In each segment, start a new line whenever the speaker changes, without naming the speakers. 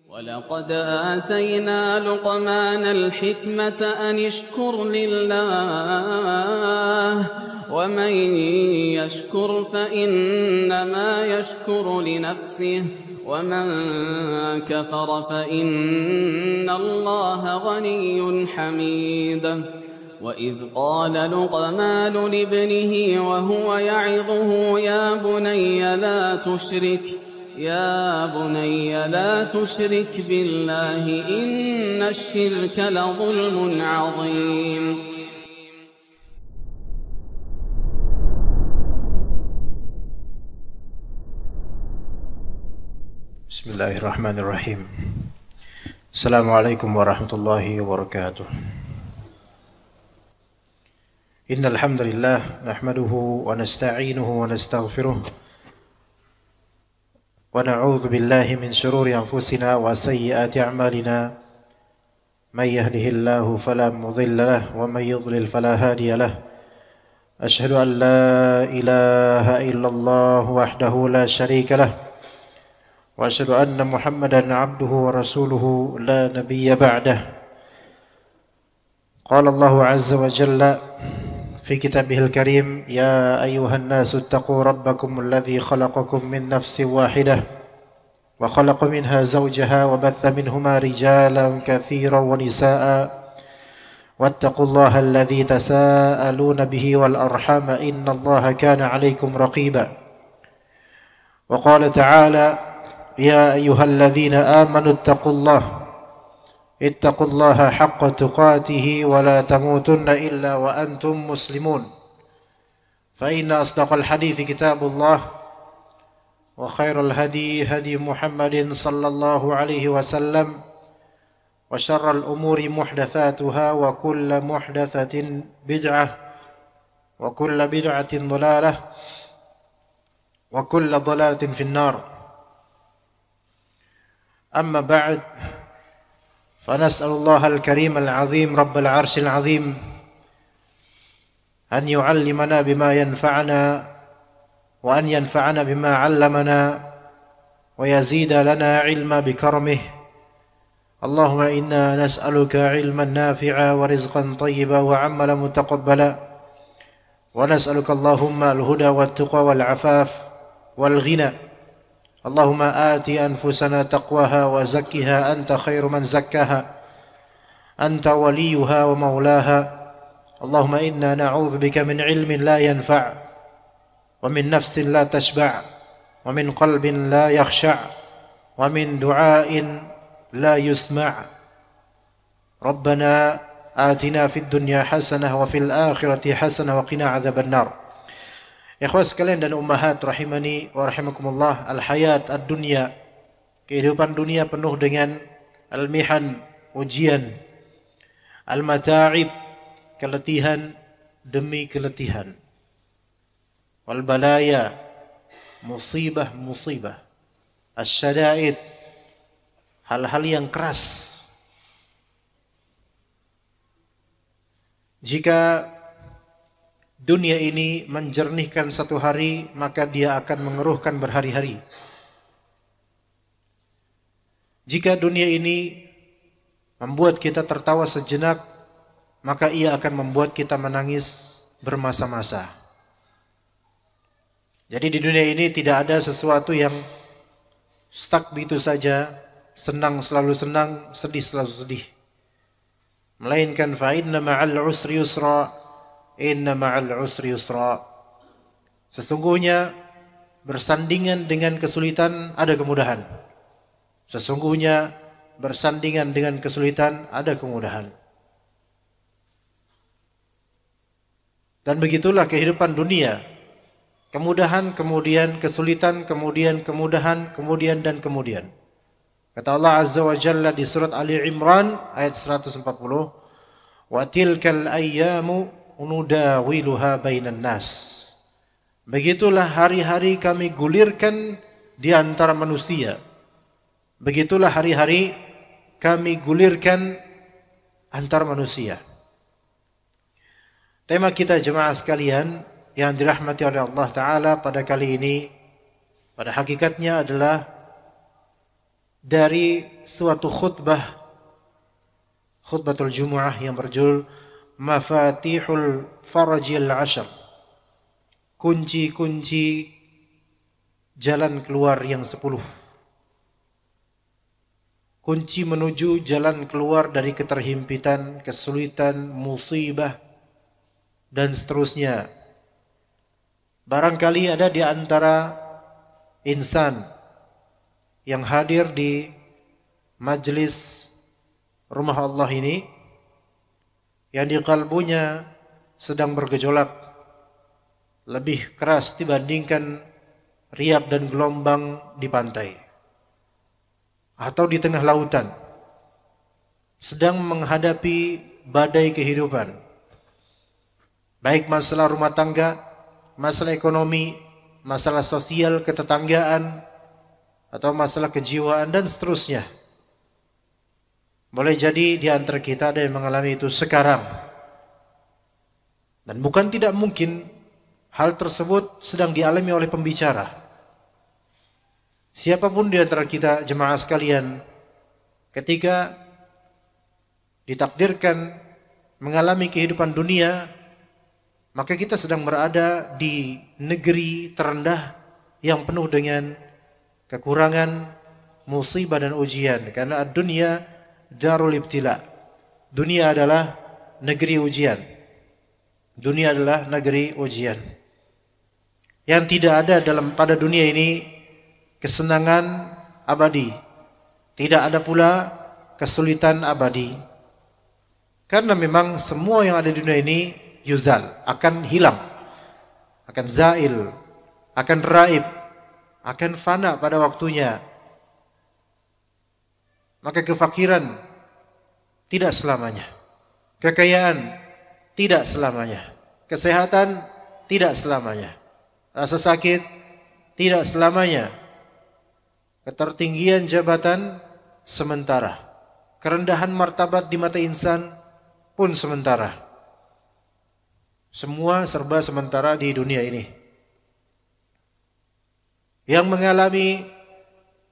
ولقد آتينا لقمان الحكمة أن اشكر لله ومن يشكر فإنما يشكر لنفسه ومن كفر فإن الله غني حميد وإذ قال لقمان لابنه وهو يعظه يا بني لا تشرك بالله إن الشرك لظلم عظيم.
بسم الله الرحمن الرحيم. السلام عليكم ورحمة الله وبركاته. إن الحمد لله نحمده ونستعينه ونستغفره ونعوذ بالله من شرور أنفسنا وسيئات أعمالنا من يهده الله فلا مضل له ومن يضلل فلا هادي له أشهد أن لا إله إلا الله وحده لا شريك له وأشهد أن محمدا عبده ورسوله لا نبي بعده. قال الله عز وجل في كتابه الكريم يا أيها الناس اتقوا ربكم الذي خلقكم من نفس واحدة وخلق منها زوجها وبث منهما رجالا كثيرا ونساء واتقوا الله الذي تساءلون به والأرحام إن الله كان عليكم رقيبا. وقال تعالى يا أيها الذين آمنوا اتقوا الله حق تقاته ولا تموتن إلا وأنتم مسلمون. فإن أصدق الحديث كتاب الله وخير الهدي هدي محمد صلى الله عليه وسلم وشر الأمور محدثاتها وكل محدثة بدعة وكل بدعة ضلالة وكل ضلالة في النار. أما بعد فنسأل الله الكريم العظيم رب العرش العظيم أن يعلمنا بما ينفعنا وأن ينفعنا بما علمنا ويزيد لنا علما بكرمه. اللهم إنا نسألك علما نافعا ورزقا طيبا وعملا متقبلا ونسألك اللهم الهدى والتقى والعفاف والغنى. اللهم آت أنفسنا تقواها وزكها أنت خير من زكاها أنت وليها ومولاها. اللهم إنا نعوذ بك من علم لا ينفع ومن نفس لا تشبع ومن قلب لا يخشع ومن دعاء لا يسمع. ربنا آتنا في الدنيا حسنة وفي الآخرة حسنة وقنا عذاب النار. Ikhwas sekalian dan ummahat rahimani wa rahimakumullah, al-hayat ad-dunya, kehidupan dunia penuh dengan al-mihan, ujian, al-mata'ib, keletihan demi keletihan, wal-balaya, musibah-musibah, as-syada'id, hal-hal yang keras. Jika dunia ini menjernihkan satu hari, maka dia akan mengeruhkan berhari-hari. Jika dunia ini membuat kita tertawa sejenak, maka ia akan membuat kita menangis bermasa-masa. Jadi di dunia ini tidak ada sesuatu yang stuck begitu saja, senang selalu senang, sedih selalu sedih. Melainkan fa inna ma'al usri yusra, inna ma'al usri yusra. Sesungguhnya bersandingan dengan kesulitan ada kemudahan. Sesungguhnya bersandingan dengan kesulitan ada kemudahan. Dan begitulah kehidupan dunia. Kemudahan, kemudian kesulitan, kemudian kemudahan, kemudian dan kemudian. Kata Allah Azza wa Jalla di surat Ali Imran ayat 140, "Wa tilkal ayyamu nudawiluha bainan nas." Begitulah hari-hari kami gulirkan di antara manusia. Begitulah hari-hari kami gulirkan antar manusia. Tema kita jemaah sekalian yang dirahmati oleh Allah Ta'ala pada kali ini pada hakikatnya adalah dari suatu khutbatul Jumu'ah yang berjudul Mafatihul Farajil Ashar, kunci-kunci jalan keluar yang 10. Kunci menuju jalan keluar dari keterhimpitan, kesulitan, musibah, dan seterusnya. Barangkali ada di antara insan yang hadir di majlis rumah Allah ini yang di kalbunya sedang bergejolak lebih keras dibandingkan riak dan gelombang di pantai atau di tengah lautan, sedang menghadapi badai kehidupan, baik masalah rumah tangga, masalah ekonomi, masalah sosial ketetanggaan, atau masalah kejiwaan, dan seterusnya. Boleh jadi di antara kita ada yang mengalami itu sekarang. Dan bukan tidak mungkin hal tersebut sedang dialami oleh pembicara. Siapapun di antara kita jemaah sekalian, ketika ditakdirkan mengalami kehidupan dunia, maka kita sedang berada di negeri terendah yang penuh dengan kekurangan, musibah dan ujian. Karena dunia darul ibtila. Dunia adalah negeri ujian. Dunia adalah negeri ujian. Yang tidak ada pada dunia ini kesenangan abadi. Tidak ada pula kesulitan abadi. Karena memang semua yang ada di dunia ini yuzal, akan hilang, akan zail, akan raib, akan fana pada waktunya. Maka kefakiran tidak selamanya, kekayaan tidak selamanya, kesehatan tidak selamanya, rasa sakit tidak selamanya, ketertinggian jabatan sementara, kerendahan martabat di mata insan pun sementara. Semua serba sementara di dunia ini. Yang mengalami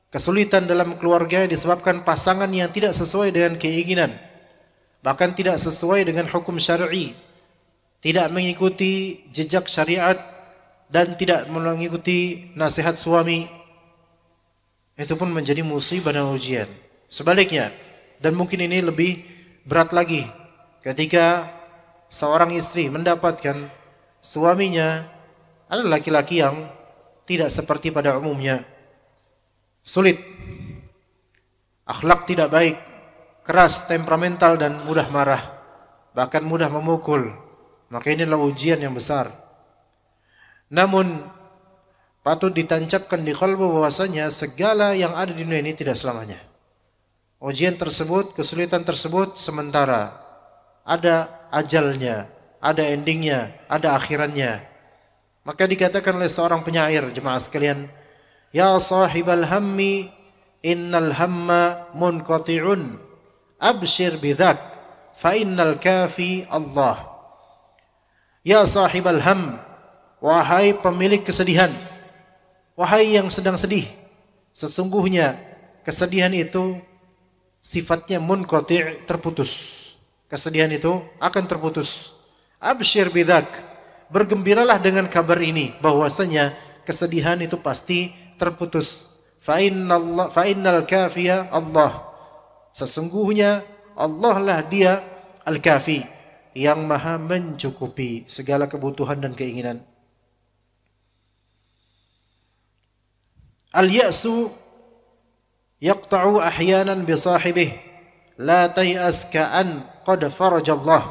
kesulitan dalam keluarga disebabkan pasangan yang tidak sesuai dengan keinginan, bahkan tidak sesuai dengan hukum syar'i, tidak mengikuti jejak syariat, dan tidak mengikuti nasihat suami, itu pun menjadi musibah dan ujian. Sebaliknya, dan mungkin ini lebih berat lagi, ketika seorang istri mendapatkan suaminya adalah laki-laki yang tidak seperti pada umumnya, sulit, akhlak tidak baik, keras, temperamental, dan mudah marah, bahkan mudah memukul. Maka inilah ujian yang besar. Namun patut ditancapkan di kalbu bahwasanya segala yang ada di dunia ini tidak selamanya. Ujian tersebut, kesulitan tersebut sementara. Ada ajalnya, ada endingnya, ada akhirannya. Maka dikatakan oleh seorang penyair, jemaah sekalian, ya sahibal hammi innal hamma munqati'un abshir bidzak fa innal kafi Allah. Ya sahibal ham, wahai pemilik kesedihan, wahai yang sedang sedih, sesungguhnya kesedihan itu sifatnya munqati', terputus. Kesedihan itu akan terputus. Abshir bidzak, bergembiralah dengan kabar ini bahwasanya kesedihan itu pasti terputus. Fa innal kafiya Allah. Sesungguhnya Allah lah dia al-kafi, yang maha mencukupi segala kebutuhan dan keinginan. Al-ya'su yaqta'u ahyanan bi sahibih la tay'as ka'an qad farajallah.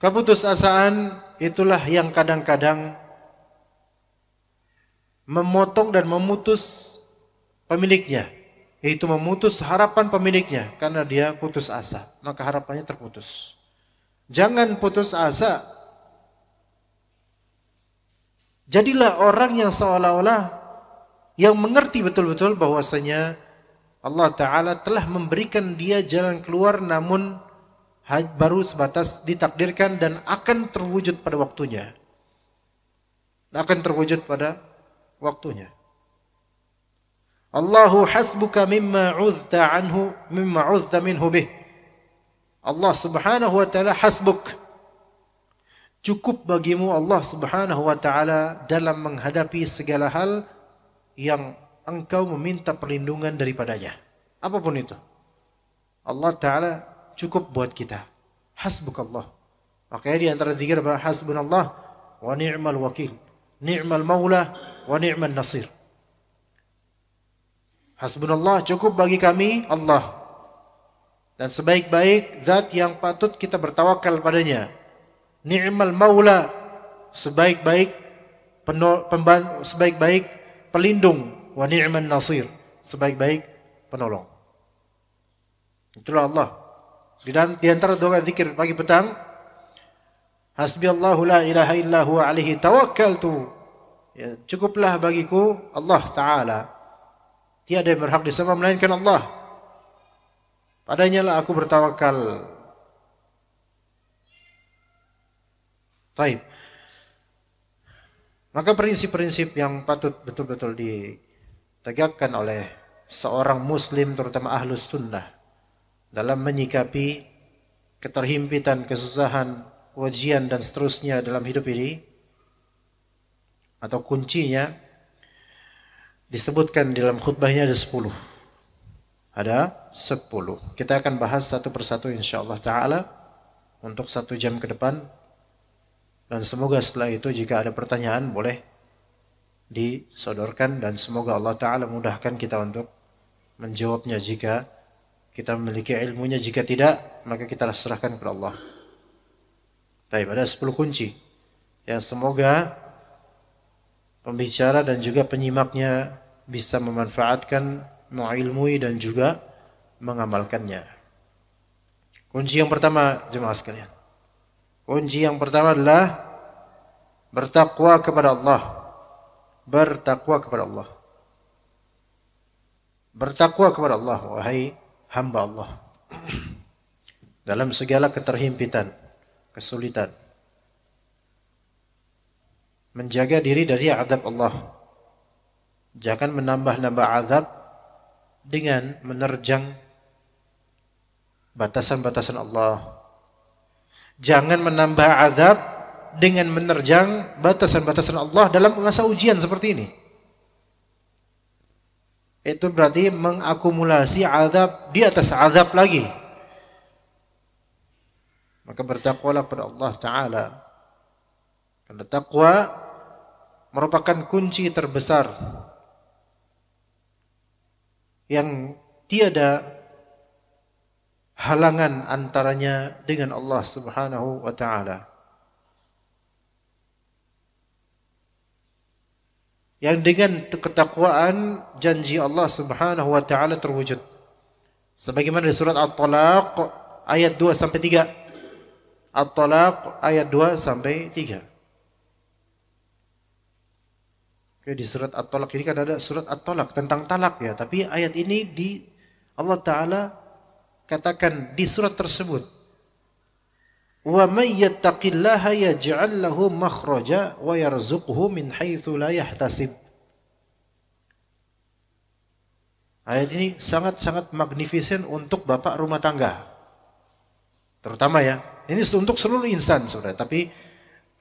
Keputusasaan itulah yang kadang-kadang memotong dan memutus pemiliknya, yaitu memutus harapan pemiliknya karena dia putus asa, maka harapannya terputus. Jangan putus asa. Jadilah orang yang seolah-olah yang mengerti betul-betul bahwasanya Allah Ta'ala telah memberikan dia jalan keluar, namun baru sebatas ditakdirkan dan akan terwujud pada waktunya. Akan terwujud pada waktunya. Allahu hasbuka mimma uzta anhu mimma uzta minhu bih. Allah Subhanahu wa taala hasbuk. Cukup bagimu Allah Subhanahu wa taala dalam menghadapi segala hal yang engkau meminta perlindungan daripadanya. Apapun itu. Allah taala cukup buat kita. Hasbukallah. Makanya di antara zikir apa? Hasbunallah wa ni'mal wakil. Ni'mal maula wa ni'mal nasir. Hasbunallah, cukup bagi kami Allah. Dan sebaik-baik zat yang patut kita bertawakal padanya. Ni'mal maula, sebaik-baik sebaik-baik pelindung. Wa ni'mal nasir, sebaik-baik penolong. Itulah Allah. Di antara doa zikir pagi petang, hasbiyallahu la ilaha illa huwa alaihi tawakkaltu. Ya, cukuplah bagiku Allah Ta'ala. Tiada yang berhak disembah melainkan Allah. Padanya lah aku bertawakal. Taib. Maka prinsip-prinsip yang patut betul-betul ditegakkan oleh seorang muslim, terutama ahlus sunnah, dalam menyikapi keterhimpitan, kesusahan, ujian dan seterusnya dalam hidup ini, atau kuncinya disebutkan di dalam khutbahnya ada 10. Ada 10. Kita akan bahas satu persatu insyaallah ta'ala untuk 1 jam ke depan. Dan semoga setelah itu jika ada pertanyaan boleh disodorkan. Dan semoga Allah ta'ala mudahkan kita untuk menjawabnya jika kita memiliki ilmunya. Jika tidak, maka kita serahkan kepada Allah. Baik, ada 10 kunci yang semoga pembicara dan juga penyimaknya bisa memanfaatkan, mengilmui dan juga mengamalkannya. Kunci yang pertama, jemaah sekalian. Kunci yang pertama adalah bertakwa kepada Allah. Bertakwa kepada Allah. Bertakwa kepada Allah, wahai hamba Allah. Dalam segala keterhimpitan, kesulitan. Menjaga diri dari azab Allah. Jangan menambah-nambah azab dengan menerjang batasan-batasan Allah. Jangan menambah azab dengan menerjang batasan-batasan Allah dalam masa ujian seperti ini. Itu berarti mengakumulasi azab di atas azab lagi. Maka bertakwalah kepada Allah Ta'ala. Karena takwa merupakan kunci terbesar yang tiada halangan antaranya dengan Allah Subhanahu wa Ta'ala. Yang dengan ketakwaan janji Allah Subhanahu wa Ta'ala terwujud. Sebagaimana di surat At-Talaq ayat 2 sampai 3. At-Talaq ayat 2 sampai 3. Oke, di surat At-Talaq ini kan ada surat At-Talaq tentang talak ya, tapi ayat ini Allah Ta'ala katakan di surat tersebut, wa may yattaqillaha yaj'al lahu makhraja wa yarzuqhu min haitsu la yahtasib. Ayat ini sangat-sangat magnificent untuk bapak rumah tangga. Terutama ya, ini untuk seluruh insan Saudara, tapi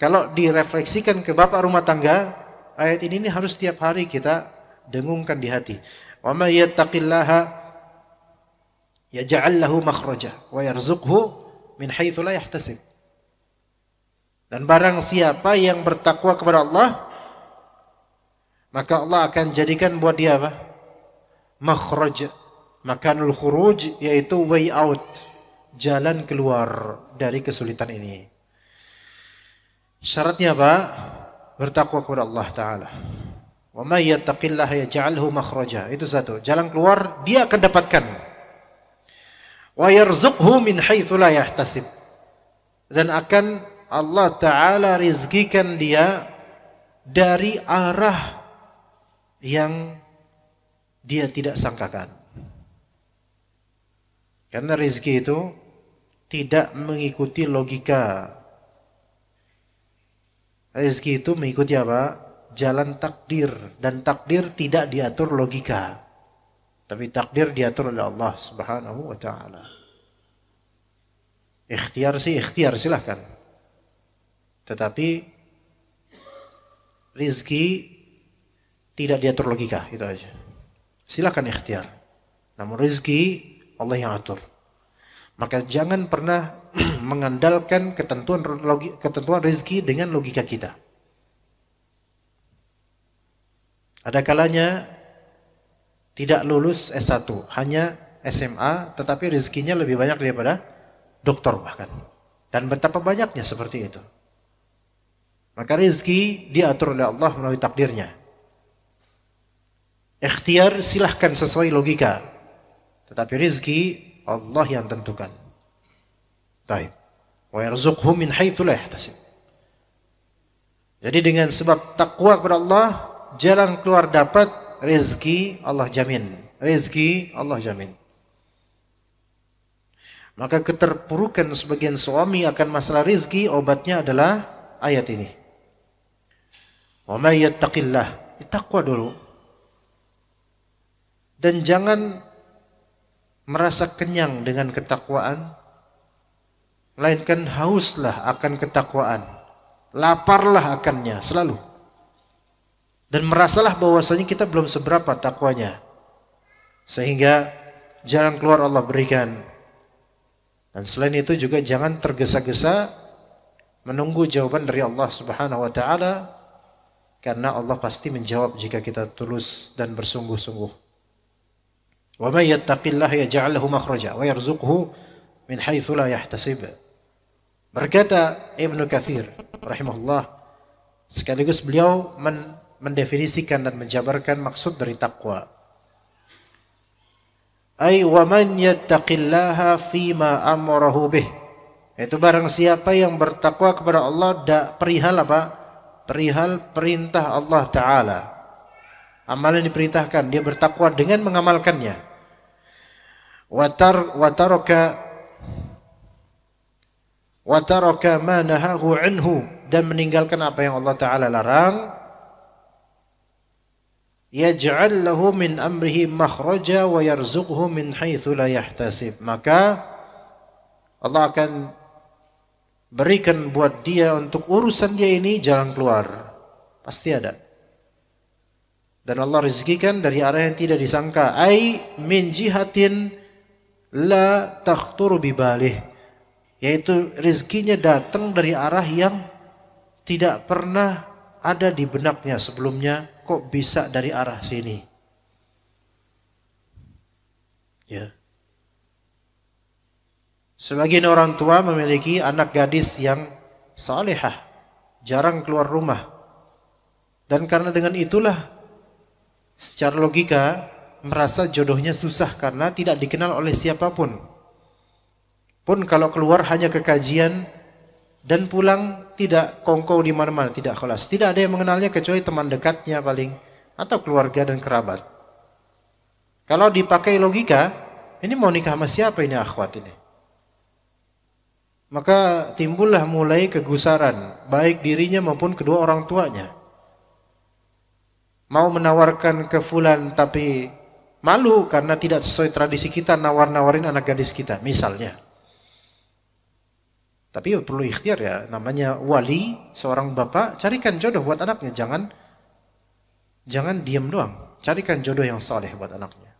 kalau direfleksikan ke bapak rumah tangga, ayat ini harus setiap hari kita dengungkan di hati. Wa may yattaqillaha yaj'al lahu makhraja wa yarzuqhu min haitsu la yahtasib. Dan barang siapa yang bertakwa kepada Allah, maka Allah akan jadikan buat dia apa? Makhraj, makanul khuruj, yaitu way out, jalan keluar dari kesulitan ini. Syaratnya apa? Bertakwa kepada Allah Ta'ala. Wa may yattaqillaha yaj'alhu makhraja. Itu satu, jalan keluar dia akan dapatkan. Wa yarzuqhu min haitsu la yahtasib. Dan akan Allah Ta'ala rizkikan dia dari arah yang dia tidak sangkakan. Karena rizki itu tidak mengikuti logika. Rizki itu mengikuti apa? Jalan takdir. Dan takdir tidak diatur logika. Tapi takdir diatur oleh Allah Subhanahu wa taala. Ikhtiar sih ikhtiar silahkan. Tetapi rizki tidak diatur logika, itu aja. Silahkan ikhtiar. Namun rizki Allah yang atur. Maka jangan pernah mengandalkan ketentuan rizki dengan logika kita. Ada kalanya tidak lulus S1, hanya SMA, tetapi rezekinya lebih banyak daripada doktor bahkan. Dan betapa banyaknya seperti itu. Maka rezeki diatur oleh Allah melalui takdirnya. Ikhtiar silahkan sesuai logika. Tetapi rezeki Allah yang tentukan. Baik. Wa yarzuqhu min haitsu la yahtasib. Jadi dengan sebab takwa kepada Allah, jalan keluar dapat, rezeki Allah jamin. Rezeki Allah jamin. Maka keterpurukan sebagian suami akan masalah rezeki, obatnya adalah ayat ini. Wa may yattaqillah, takwa dulu. Dan jangan merasa kenyang dengan ketakwaan, melainkan hauslah akan ketakwaan, laparlah akannya selalu. Dan merasalah bahwasanya kita belum seberapa takwanya, sehingga jalan keluar Allah berikan. Dan selain itu juga jangan tergesa-gesa menunggu jawaban dari Allah Subhanahu wa taala, karena Allah pasti menjawab jika kita tulus dan bersungguh-sungguh. Wa may yattaqillaha yaj'al lahu makhraja wa yarzuqhu min haitsu la yahtasib. Berkata Ibnu Katsir rahimahullah, sekaligus beliau mendefinisikan dan menjabarkan maksud dari takwa. Ay wa man yattaqillaha fima amarahu bih. Itu barang siapa yang bertakwa kepada Allah perihal apa? Perihal perintah Allah Ta'ala. Amalan diperintahkan, dia bertakwa dengan mengamalkannya. Wa taraka ma nahahu anhu, dan meninggalkan apa yang Allah Ta'ala larang. Yaj'al lahu min amrihi makhraja wa yarzuqhu min haitsu la yahtasib. Maka Allah akan berikan buat dia untuk urusan dia ini jalan keluar. Pasti ada. Dan Allah rezekikan dari arah yang tidak disangka. Ai min jihatin la takhtur bibalih. Yaitu rezekinya datang dari arah yang tidak pernah ada di benaknya sebelumnya. Kok bisa dari arah sini? Ya. Sebagian orang tua memiliki anak gadis yang salihah, jarang keluar rumah. Dan karena dengan itulah secara logika merasa jodohnya susah karena tidak dikenal oleh siapapun. Pun kalau keluar hanya ke kajian dan pulang tidak kongkow di mana-mana, tidak kelas. Tidak ada yang mengenalnya kecuali teman dekatnya paling atau keluarga dan kerabat. Kalau dipakai logika, ini mau nikah sama siapa ini akhwat ini? Maka timbullah mulai kegusaran baik dirinya maupun kedua orang tuanya. Mau menawarkan ke fulan tapi malu karena tidak sesuai tradisi kita nawar-nawarin anak gadis kita misalnya. Tapi perlu ikhtiar ya, namanya wali, seorang bapak, carikan jodoh buat anaknya, jangan diam doang, carikan jodoh yang saleh buat anaknya.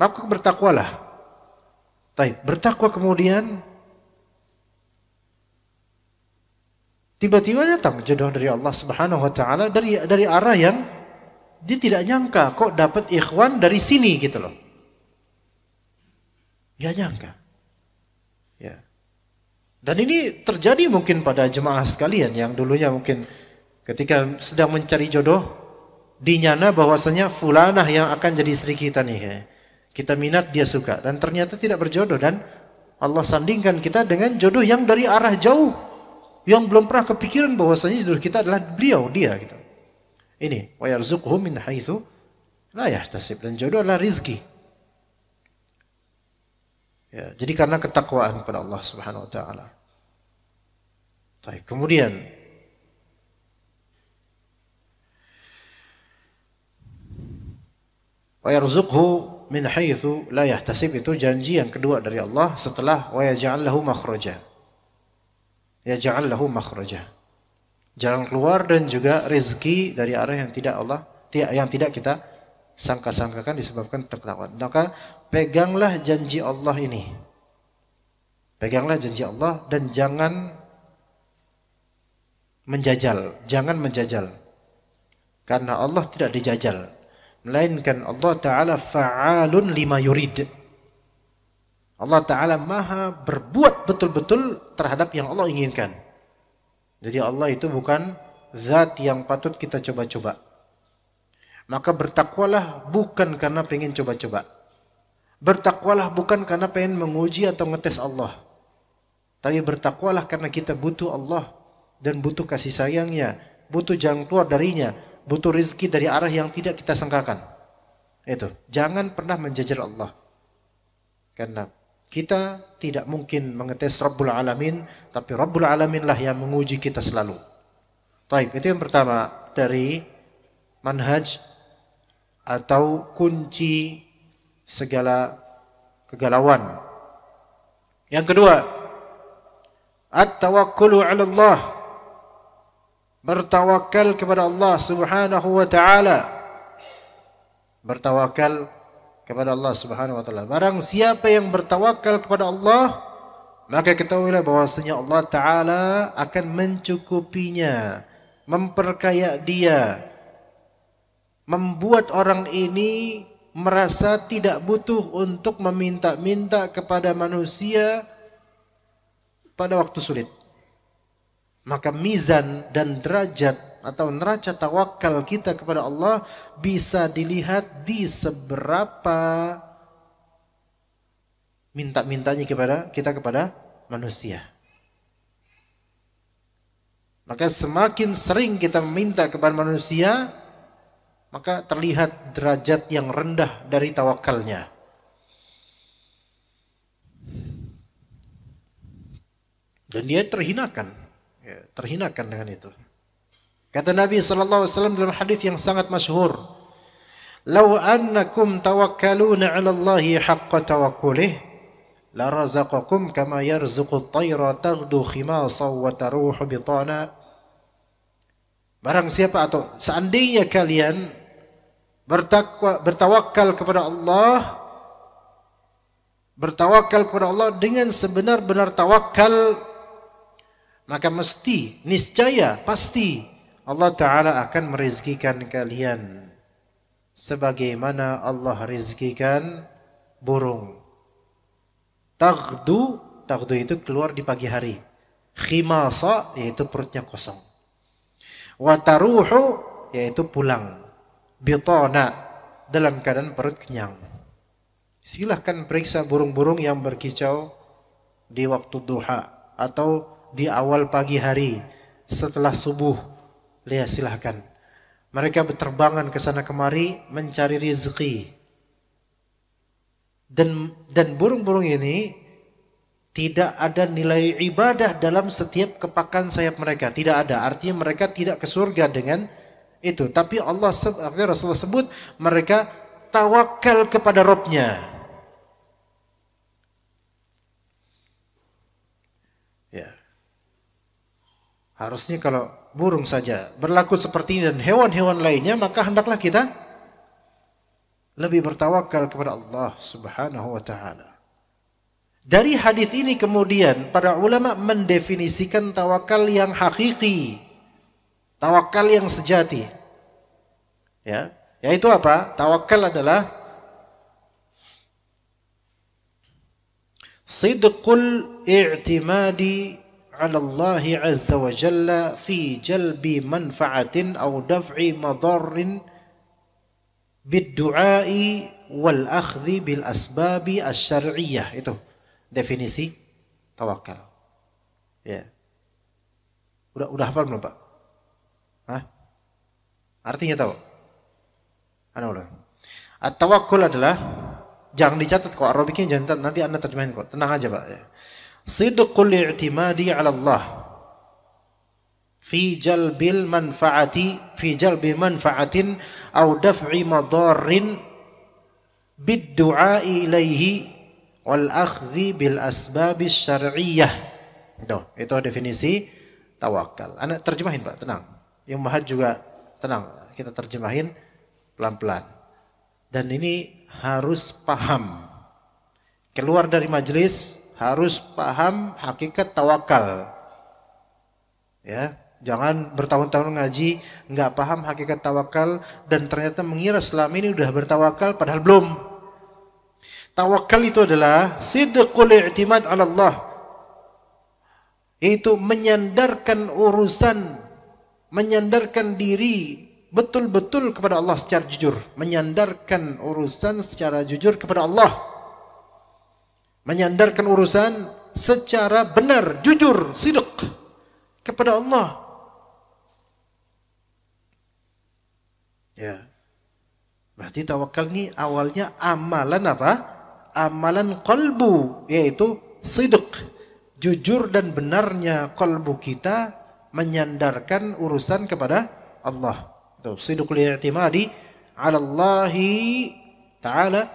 Maka bertakwalah. Bertakwa kemudian tiba-tiba datang jodoh dari Allah Subhanahu wa taala dari arah yang dia tidak nyangka, kok dapat ikhwan dari sini gitu loh. Gak nyangka. Ya. Dan ini terjadi mungkin pada jemaah sekalian yang dulunya mungkin ketika sedang mencari jodoh dinyana bahwasanya fulanah yang akan jadi istri kita nih. Kita minat, dia suka, dan ternyata tidak berjodoh, dan Allah sandingkan kita dengan jodoh yang dari arah jauh, yang belum pernah kepikiran bahwasanya jodoh kita adalah beliau, dia gitu. Ini wa yarzuqhu min haitsu la yahtasib, dan jodoh adalah rizki. Ya, jadi karena ketakwaan kepada Allah Subhanahu wa taala. Kemudian Wa yarzuqhu min haitsu la yahtasib, itu janji yang kedua dari Allah setelah wa yaj'al lahu makhraja. Yaj'al lahu makhraja. Jalan keluar dan juga rezeki dari arah yang tidak kita sangka-sangkakan disebabkan terketahuan. Maka peganglah janji Allah ini. Peganglah janji Allah dan jangan menjajal. Karena Allah tidak dijajal, melainkan Allah Ta'ala fa'alun lima yurid. Allah Ta'ala maha berbuat betul-betul terhadap yang Allah inginkan. Jadi Allah itu bukan zat yang patut kita coba-coba. Maka bertakwalah bukan karena pengen coba-coba. Bertakwalah bukan karena pengen menguji atau ngetes Allah. Tapi bertakwalah karena kita butuh Allah dan butuh kasih sayangnya, butuh jalan keluar darinya, butuh rezeki dari arah yang tidak kita sangkakan. Itu, jangan pernah menjajal Allah. Karena kita tidak mungkin mengetes Rabbul Alamin, tapi Rabbul Alamin lah yang menguji kita selalu. Taib, itu yang pertama dari manhaj atau kunci segala kegalauan. Yang kedua, at-tawakkulu 'ala Allah. Bertawakal kepada Allah Subhanahu wa taala. Bertawakal kepada Allah Subhanahu wa taala. Barang siapa yang bertawakal kepada Allah, maka ketahuilah bahwasanya Allah Taala akan mencukupinya, memperkaya dia, membuat orang ini merasa tidak butuh untuk meminta-minta kepada manusia pada waktu sulit. Maka mizan dan derajat atau neraca tawakal kita kepada Allah bisa dilihat di seberapa minta-mintanya kepada manusia. Maka semakin sering kita meminta kepada manusia, maka terlihat derajat yang rendah dari tawakalnya. Dan dia terhinakan dengan itu. Kata Nabi SAW dalam hadis yang sangat masyhur, "Lau annakum tawakkaluna 'ala Allahi haqqa tawakkulih, la razaqakum kama yarzuqu at-tayra taghdu khimasan wa taruhu bitana." Barang siapa atau seandainya kalian bertawakal kepada Allah, dengan sebenar-benar tawakal, maka niscaya pasti Allah Ta'ala akan merezekikan kalian sebagaimana Allah rezekikan burung. Taghdu itu keluar di pagi hari. Khimasa yaitu perutnya kosong. Wataruhu yaitu pulang. Bitana dalam keadaan perut kenyang. Silahkan periksa burung-burung yang berkicau di waktu duha atau di awal pagi hari setelah subuh. Lihat, silahkan. Mereka berterbangan ke sana kemari mencari rezeki. Dan burung-burung ini tidak ada nilai ibadah dalam setiap kepakan sayap mereka. Tidak ada. Artinya mereka tidak ke surga dengan itu. Tapi Rasulullah sebut mereka tawakal kepada Rabbnya. Ya. Harusnya kalau burung saja berlaku seperti ini dan hewan-hewan lainnya, maka hendaklah kita lebih bertawakal kepada Allah Subhanahu wa taala. Dari hadis ini kemudian para ulama mendefinisikan tawakal yang hakiki, tawakal yang sejati. Ya, yaitu apa? Tawakal adalah sidqul i'timadi على الله عز وجل في جلب منفعة أو دفع مضار بالدعاء والأخذ بالأسباب الشرعية. Itu definisi tawakal. Ya. Udah hafal belum, Pak? Hah? Artinya tahu? Udah. At-tawakkul adalah, jangan dicatat kok, Arabiknya jangan, nanti Anda terjemahin kok. Tenang aja, Pak. Ya. Sidqul i'timadi 'ala Allah fi jalbi manfa'atin aw daf'i madarrin bid-du'ai ilaihi wal akhdhi bil asbabis syar'iyyah. Itu definisi tawakal. Anak terjemahin Pak, tenang. Yang Mahat juga tenang. Kita terjemahin pelan-pelan. Dan ini harus paham. Keluar dari majelis harus paham hakikat tawakal. Ya, jangan bertahun-tahun ngaji nggak paham hakikat tawakal dan ternyata mengira selama ini udah bertawakal padahal belum. Tawakal itu adalah sidqul i'timad 'ala Allah. Itu menyandarkan urusan, menyandarkan diri betul-betul kepada Allah secara jujur, menyandarkan urusan secara jujur kepada Allah. Menyandarkan urusan secara benar, jujur, sidq kepada Allah. Ya. Berarti tawakal ini awalnya amalan apa? Amalan qalbu, yaitu sidq, jujur dan benarnya qalbu kita menyandarkan urusan kepada Allah. Itu sidqul i'timadi 'ala Allah Ta'ala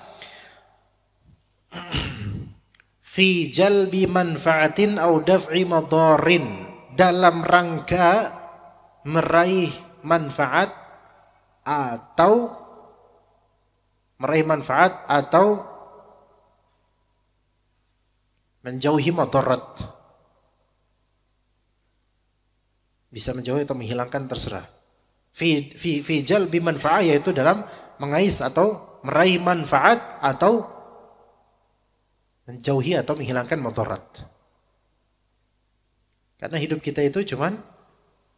fi jalbi manfaatin au daf'i madarin, dalam rangka meraih manfaat atau menjauhi madarat. Bisa menjauhi atau menghilangkan, terserah. Fi jalbi manfaat, yaitu dalam mengais atau meraih manfaat atau menjauhi atau menghilangkan madarat. Karena hidup kita itu cuman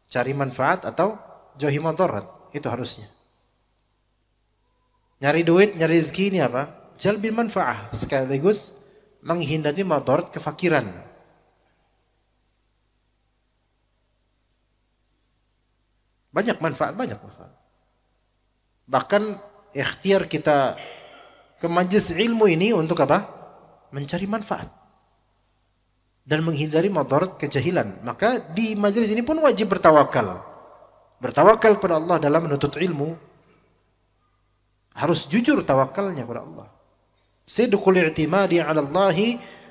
cari manfaat atau jauhi madarat, itu harusnya. Nyari duit, nyari rezeki ini apa? Jalbil manfaah, sekaligus menghindari madarat kefakiran. Banyak manfaat. Bahkan ikhtiar kita ke majelis ilmu ini untuk apa? Mencari manfaat dan menghindari madarat kejahilan. Maka di majelis ini pun wajib bertawakal. Bertawakal kepada Allah dalam menuntut ilmu. Harus jujur tawakalnya kepada Allah. Sidqul i'timadi 'ala Allah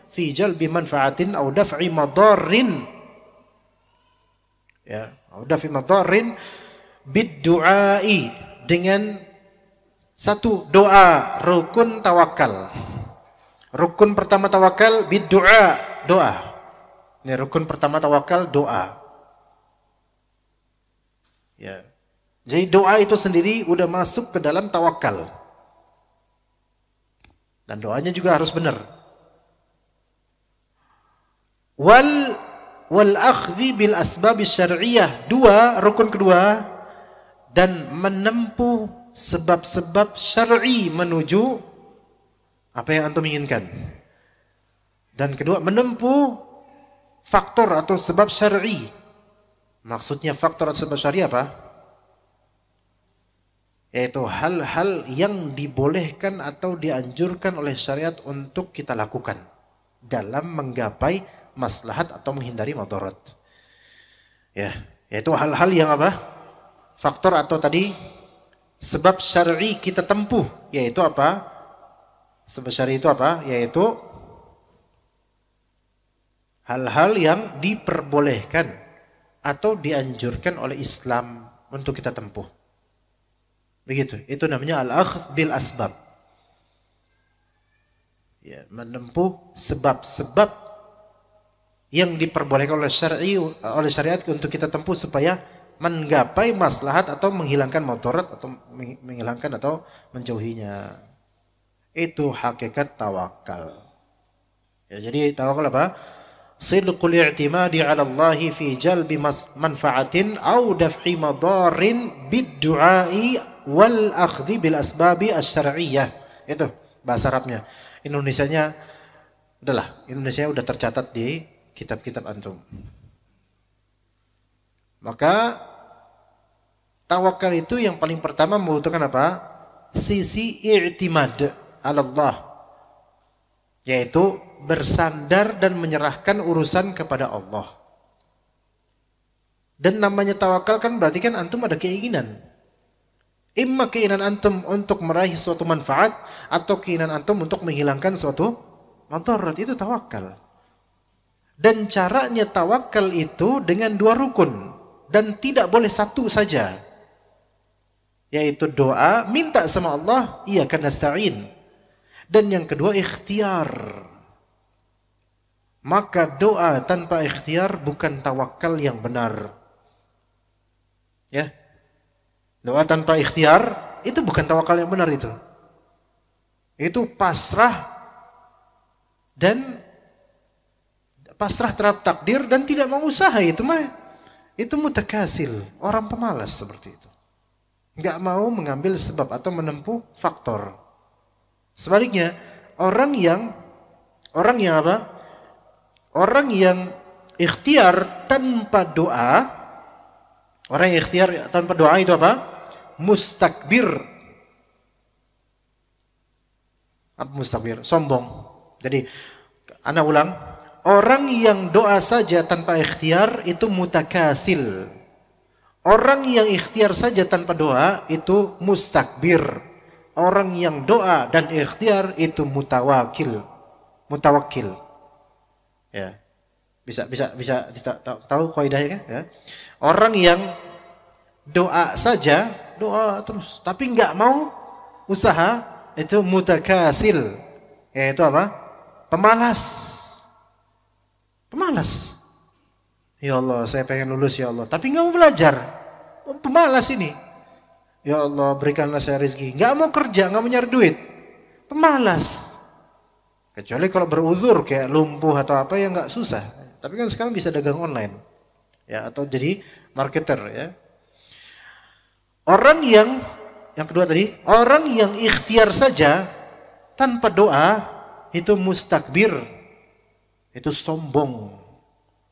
fi jalbi manfaatin aw daf'i madarin. Ya, aw daf'i madarin bid-du'ai, dengan satu doa, rukun tawakal. Rukun pertama tawakal bid-du'a, doa. Ini rukun pertama tawakal, doa. Ya. Jadi doa itu sendiri udah masuk ke dalam tawakal. Dan doanya juga harus benar. Wal akhdhi bil asbab syar'iyyah, rukun kedua, dan menempuh sebab-sebab syar'i menuju apa yang antum inginkan. Dan kedua, menempuh faktor atau sebab syar'i. Maksudnya faktor atau sebab syar'i apa? Yaitu hal-hal yang dibolehkan atau dianjurkan oleh syariat untuk kita lakukan dalam menggapai maslahat atau menghindari madarat. Ya, yaitu hal-hal yang apa? Faktor atau tadi sebab syar'i kita tempuh, yaitu apa? Sebab syar'i itu apa? Yaitu hal-hal yang diperbolehkan atau dianjurkan oleh Islam untuk kita tempuh. Begitu. Itu namanya al-akhdh bil asbab. Ya, menempuh sebab-sebab yang diperbolehkan oleh syariat untuk kita tempuh supaya menggapai maslahat atau menghilangkan madarat atau menghilangkan atau menjauhinya. Itu hakikat tawakal. Ya, jadi tawakal apa? Sidqul i'timadi 'ala Allah fi jalbi manfaatin aw daf'i madarin bid-du'ai wal akhdhi bil asbabi asy-syar'iyyah. Itu bahasa Arabnya. Indonesianya Indonesia udah tercatat di kitab-kitab antum. Maka tawakal itu yang paling pertama membutuhkan apa? Sisi i'timad 'ala Allah, yaitu bersandar dan menyerahkan urusan kepada Allah. Dan namanya tawakal kan berarti kan antum ada keinginan. Imma keinginan antum untuk meraih suatu manfaat atau keinginan antum untuk menghilangkan suatu madarat, itu tawakal. Dan caranya tawakal itu dengan 2 rukun dan tidak boleh satu saja. Yaitu doa, minta sama Allah, iyyaka nasta'in. Dan yang kedua ikhtiar. Maka doa tanpa ikhtiar bukan tawakal yang benar. Ya. Doa tanpa ikhtiar itu bukan tawakal yang benar itu. Itu pasrah dan pasrah terhadap takdir dan tidak mau usaha, itu mah itu mutakasil, orang pemalas seperti itu. Enggak mau mengambil sebab atau menempuh faktor. Sebaliknya, orang yang apa? Orang yang ikhtiar tanpa doa, orang yang ikhtiar tanpa doa itu apa? Mustakbir. Apa mustakbir? Sombong. Jadi, ana ulang. Orang yang doa saja tanpa ikhtiar itu mutakasil. Orang yang ikhtiar saja tanpa doa itu mustakbir. Orang yang doa dan ikhtiar itu mutawakil. Ya. Bisa tahu kaidahnya kan? Ya. Orang yang doa saja, doa terus, tapi enggak mau usaha, itu mutakasil. Yaitu apa? Pemalas. Ya Allah, saya pengen lulus ya Allah, tapi enggak mau belajar. Pemalas ini. Ya Allah, berikanlah saya rezeki. Enggak mau kerja, enggak mau nyari duit. Pemalas. Kecuali kalau beruzur kayak lumpuh atau apa, ya enggak susah. Tapi kan sekarang bisa dagang online. Ya, atau jadi marketer ya. Orang yang kedua tadi, orang yang ikhtiar saja tanpa doa itu mustakbir. Itu sombong.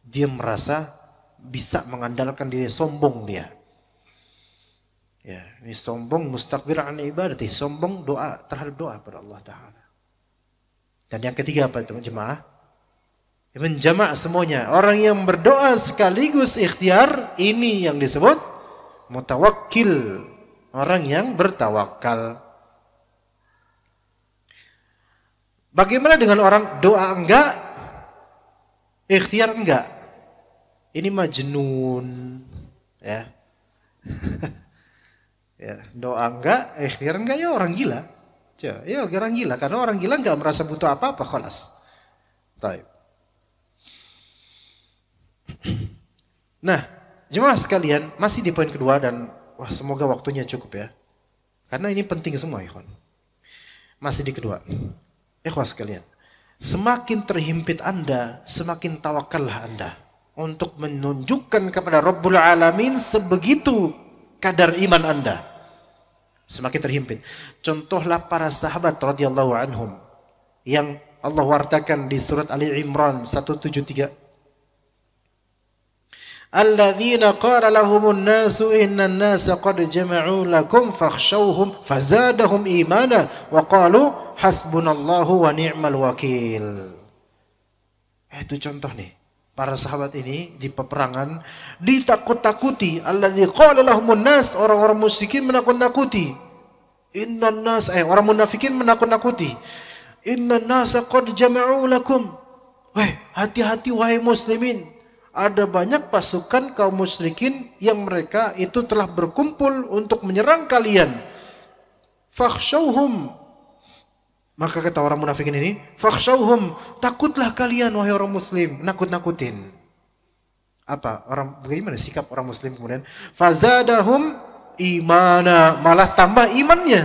Dia merasa bisa mengandalkan diri, sombong dia. Ya, ini sombong, mustakbir an ibadati, sombong doa terhadap doa pada Allah Ta'ala. Dan yang ketiga apa itu jemaah? Menjamak semuanya. Orang yang berdoa sekaligus ikhtiar, ini yang disebut mutawakkil. Orang yang bertawakal. Bagaimana dengan orang doa enggak, ikhtiar enggak? Ini majnun, ya. Ya, doa enggak, ikhtiar enggak, ya orang gila. Ya orang gila, karena orang gila enggak merasa butuh apa-apa, khalas. Baik. Nah, jemaah sekalian, masih di poin kedua dan wah semoga waktunya cukup ya. Karena ini penting semua, ikhwan. Masih di kedua. Ikhwan sekalian, semakin terhimpit Anda, semakin tawakallah Anda untuk menunjukkan kepada Rabbul Alamin sebegitu kadar iman Anda. Semakin terhimpit. Contohlah para sahabat radhiyallahu anhum yang Allah wartakan di surat Ali Imran 173. Alladzina qala lahumun nasu innan nasa qad jama'u lakum fakhshawhum fazadahum imana wa qalu hasbunallahu wa ni'mal wakil. Itu contoh nih. Para sahabat ini di peperangan ditakut-takuti. Alladzi qala lahumun nas, orang-orang musyrikin menakut-nakuti. Innan nas, orang munafikin menakut-nakuti. Innan nasa qad jama'u lakum. Hati-hati wahai muslimin. Ada banyak pasukan kaum musyrikin yang mereka itu telah berkumpul untuk menyerang kalian. Fakhshawhum. Maka kata orang munafikin ini, fakhshawhum, takutlah kalian wahai orang muslim, nakut-nakutin. Apa? Bagaimana sikap orang muslim kemudian? Fazadahum imana, malah tambah imannya.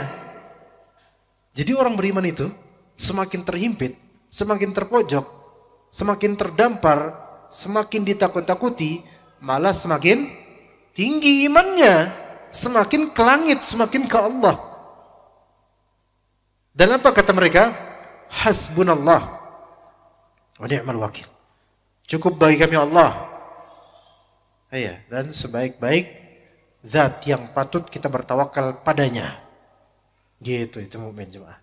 Jadi orang beriman itu semakin terhimpit, semakin terpojok, semakin terdampar, semakin ditakut-takuti, malah semakin tinggi imannya, semakin ke langit, semakin ke Allah. Dan apa kata mereka? Hasbunallah wa ni'mal wakil. Cukup bagi kami Allah. Iya, dan sebaik-baik zat yang patut kita bertawakal padanya. Gitu itu mukmin jemaah.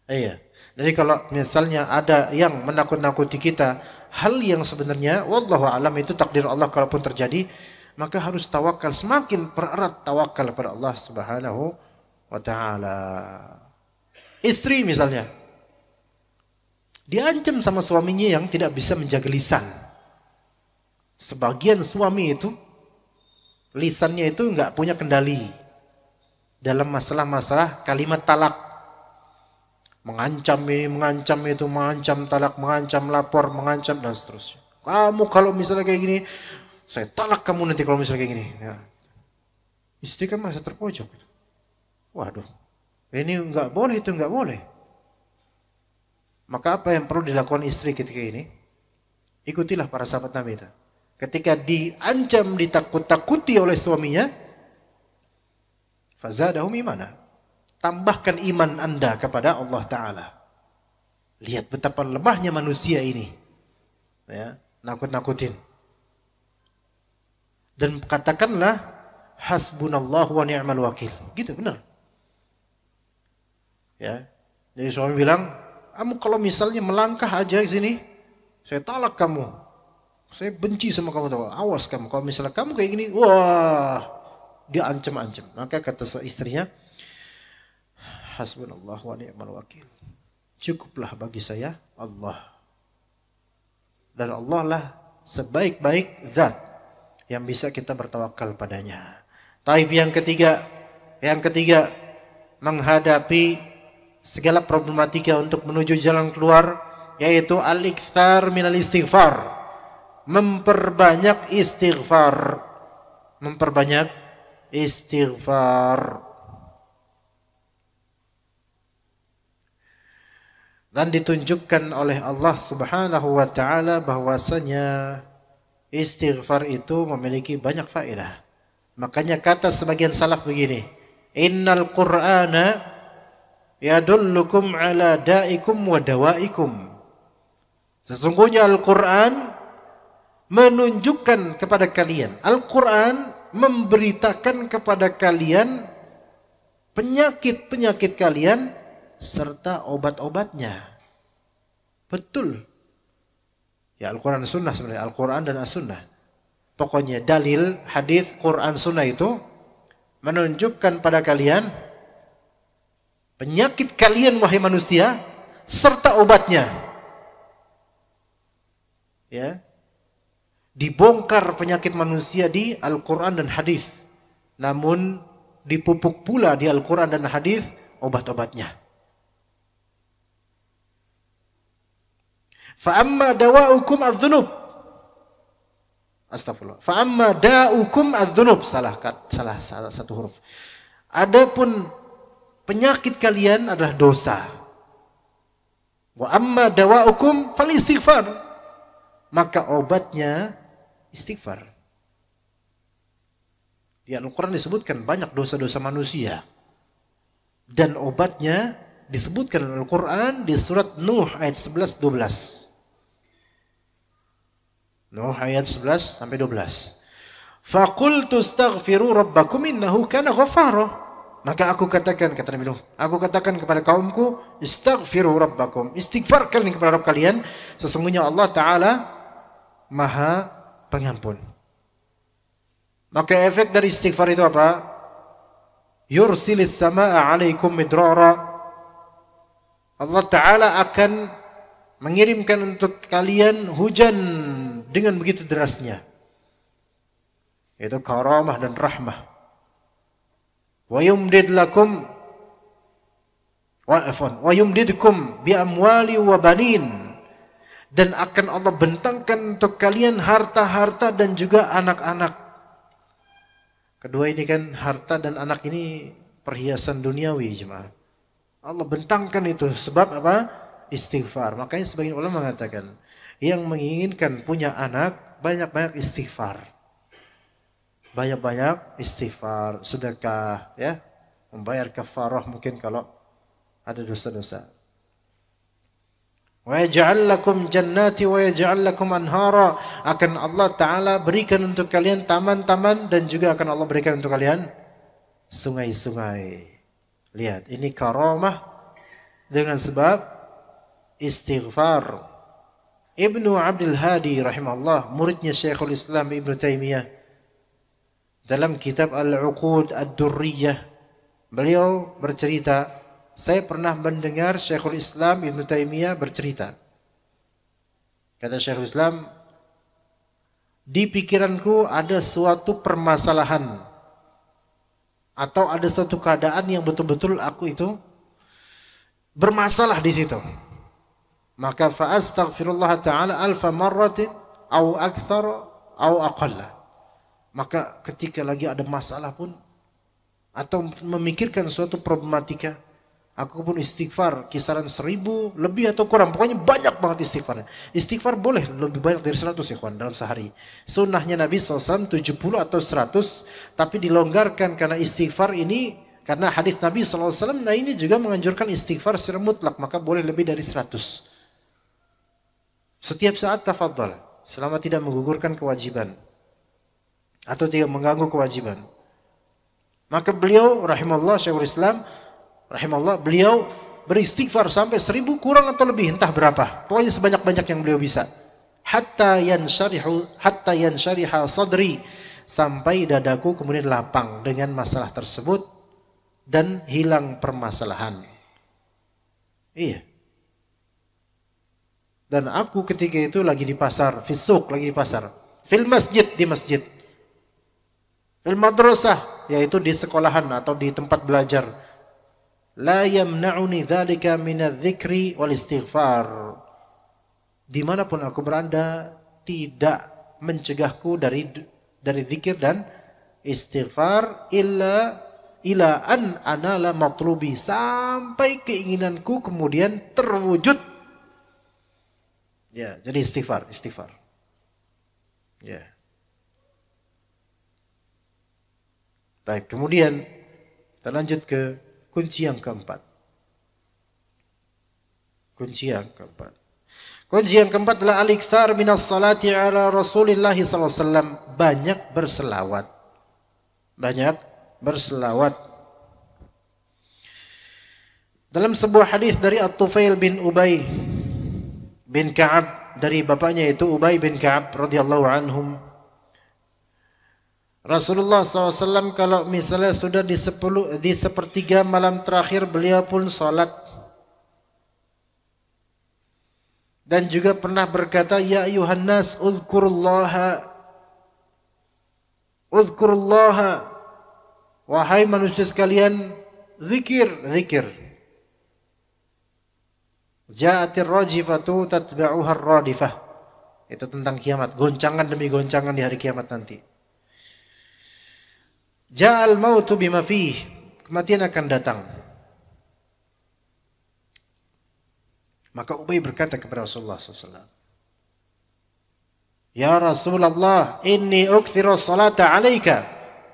Iya. Jadi kalau misalnya ada yang menakut-nakuti kita, hal yang sebenarnya wallahu alam itu takdir Allah kalaupun terjadi, maka harus tawakal, semakin pererat tawakal kepada Allah Subhanahu wa ta'ala. Istri misalnya diancam sama suaminya yang tidak bisa menjaga lisan. Sebagian suami itu lisannya itu enggak punya kendali dalam masalah-masalah kalimat talak. Mengancam ini, mengancam itu, mengancam talak, mengancam lapor, mengancam dan seterusnya. Kamu kalau misalnya kayak gini, saya talak kamu nanti kalau misalnya kayak gini. Ya. Istri kan merasa terpojok. Waduh, ini enggak boleh, itu enggak boleh. Maka apa yang perlu dilakukan istri ketika ini? Ikutilah para sahabat Nabi itu. Ketika diancam, ditakut-takuti oleh suaminya, fazadahum imana. Tambahkan iman Anda kepada Allah Ta'ala. Lihat betapa lemahnya manusia ini. Ya, nakut-nakutin. Dan katakanlah, hasbunallahu wa ni'mal wakil. Gitu, benar. Ya, jadi suami bilang, kamu kalau misalnya melangkah aja ke sini, saya talak kamu. Saya benci sama kamu. Awas kamu. Kalau misalnya kamu kayak gini, wah, dia ancam-ancam. Maka kata istrinya, hasbunallah wa ni'mal wakil. Cukuplah bagi saya Allah. Dan Allah lah sebaik-baik zat yang bisa kita bertawakal padanya. Taib yang ketiga menghadapi segala problematika untuk menuju jalan keluar, yaitu al-iktsar minal istighfar. Memperbanyak istighfar. Memperbanyak istighfar. Dan ditunjukkan oleh Allah Subhanahu wa taala bahwasanya istighfar itu memiliki banyak faedah. Makanya kata sebagian salaf begini, innal qur'ana yadullukum ala da'ikum wa dawaikum. Sesungguhnya Al-Qur'an menunjukkan kepada kalian, Al-Qur'an memberitakan kepada kalian penyakit-penyakit kalian serta obat-obatnya. Betul. Ya, Al-Quran dan Sunnah sebenarnya. Al-Quran dan As-Sunnah. Pokoknya dalil, hadis, Quran, Sunnah itu menunjukkan pada kalian penyakit kalian wahai manusia serta obatnya. Ya. Dibongkar penyakit manusia di Al-Quran dan hadis. Namun dipupuk pula di Al-Quran dan hadis obat-obatnya. Fa'amma dawa'ukum adz-dzunub. Astagfirullah. Fa'amma da'ukum adz-dzunub. Salah satu huruf. Adapun penyakit kalian adalah dosa. Wa amma dawa'ukum fal istighfar. Maka obatnya istighfar. Di Al-Quran disebutkan banyak dosa-dosa manusia. Dan obatnya disebutkan dalam Al-Quran di surat Nuh ayat 11-12. Nuh ayat 11 sampai 12. Faqultu astaghfiru rabbakum innahu kana ghaffara. Maka aku katakan, kata Nabi Nuh, aku katakan kepada kaumku, istaghfiru rabbakum, istighfarkan kepada Rabb kalian, sesungguhnya Allah Ta'ala Maha Pengampun. Maka efek dari istighfar itu apa? Yursilis samaa 'alaikum midrara. Allah Ta'ala akan mengirimkan untuk kalian hujan dengan begitu derasnya. Itu karamah dan rahmah. Wa yumdidkum bi amwali wa banin. Dan akan Allah bentangkan untuk kalian harta-harta dan juga anak-anak. Kedua ini kan harta dan anak ini perhiasan duniawi jemaah. Allah bentangkan itu sebab apa? Istighfar. Makanya sebagian ulama mengatakan yang menginginkan punya anak banyak-banyak istighfar. Banyak-banyak istighfar, sedekah, ya, membayar kafarah mungkin kalau ada dosa-dosa. Wa yaj'al lakum jannati wa yaj'al lakum anhara. Akan Allah Ta'ala berikan untuk kalian taman-taman dan juga akan Allah berikan untuk kalian sungai-sungai. Lihat, ini karamah dengan sebab istighfar. Ibnu Abdul Hadi rahimahullah, muridnya Syekhul Islam Ibnu Taimiyah, dalam kitab Al-Uqud Ad-Durriyah Beliau bercerita, saya pernah mendengar Syekhul Islam Ibnu Taimiyah bercerita. Kata Syekhul Islam, di pikiranku ada suatu permasalahan atau ada suatu keadaan yang betul-betul aku itu bermasalah di situ. Maka fa astaghfirullah taala alfa marratin au akthar au aqalla. Maka ketika lagi ada masalah pun atau memikirkan suatu problematika, aku pun istighfar kisaran 1000 lebih atau kurang. Pokoknya banyak banget istighfarnya. Istighfar boleh lebih banyak dari 100 ya kawan dalam sehari. Sunnahnya Nabi SAW 70 atau 100. Tapi dilonggarkan karena istighfar ini, karena hadis Nabi SAW, nah ini juga menganjurkan istighfar secara mutlak. Maka boleh lebih dari 100. Setiap saat tafadhal, selama tidak menggugurkan kewajiban atau tidak mengganggu kewajiban. Maka beliau rahimahullah Syekhul Islam rahimahullah, beliau beristighfar sampai 1000 kurang atau lebih, entah berapa. Pokoknya sebanyak-banyak yang beliau bisa. Hatta yanshariha sadri, sampai dadaku kemudian lapang dengan masalah tersebut dan hilang permasalahan. Iya. Dan aku ketika itu lagi di pasar, fisuk lagi di pasar, fil masjid, di masjid, fil madrasah, yaitu di sekolahan atau di tempat belajar. La yamna'uni dzalika minadz-dzikri wal istighfar. Dimanapun aku berada, tidak mencegahku dari zikir dan istighfar ila an anala matlubi, sampai keinginanku kemudian terwujud. Ya, jadi istighfar. Ya. Baik, kemudian kita lanjut ke kunci yang keempat. Kunci yang keempat adalah al-iktsar minas salati ala Rasulillah sallallahu alaihi wasallam, banyak berselawat. Dalam sebuah hadis dari At-Tufail bin Ubay bin Ka'ab, dari bapaknya itu Ubay bin Ka'ab radhiyallahu anhum, Rasulullah SAW kalau misalnya sudah di sepertiga malam terakhir, beliau pun salat. Dan juga pernah berkata, ya ayuhan nas uzkurullaha, wahai manusia sekalian, zikir. Ja'atir rajifatu tatba'uha ar-radifah. Itu tentang kiamat, goncangan demi goncangan di hari kiamat nanti. Ja'al mautu bima fih, kematian akan datang. Maka Ubay berkata kepada Rasulullah SAW, ya Rasulullah, inni ukthiru salata alaika,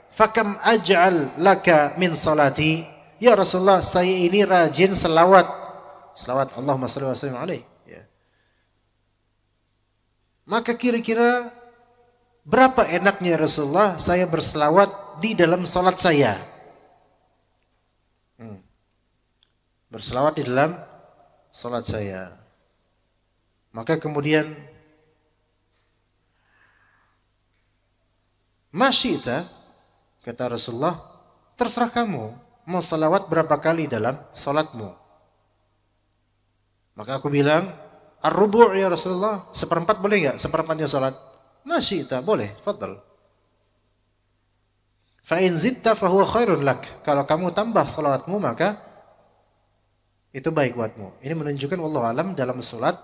fakam aj'al laka min salati. Ya Rasulullah, saya ini rajin selawat Allahumma salli wa sallim alaih. Ya. Maka kira-kira berapa enaknya Rasulullah saya berselawat di dalam salat saya? Berselawat di dalam salat saya. Maka kemudian masyita, kata Rasulullah, terserah kamu mau salawat berapa kali dalam salatmu. Maka aku bilang, ar-rubu' ya Rasulullah, 1/4 boleh enggak? 1/4-nya salat. Masyita, boleh, fadal. Fa in zitta fa huwa khairun lak. Kalau kamu tambah salawatmu maka itu baik buatmu. Ini menunjukkan wallahu alam dalam salat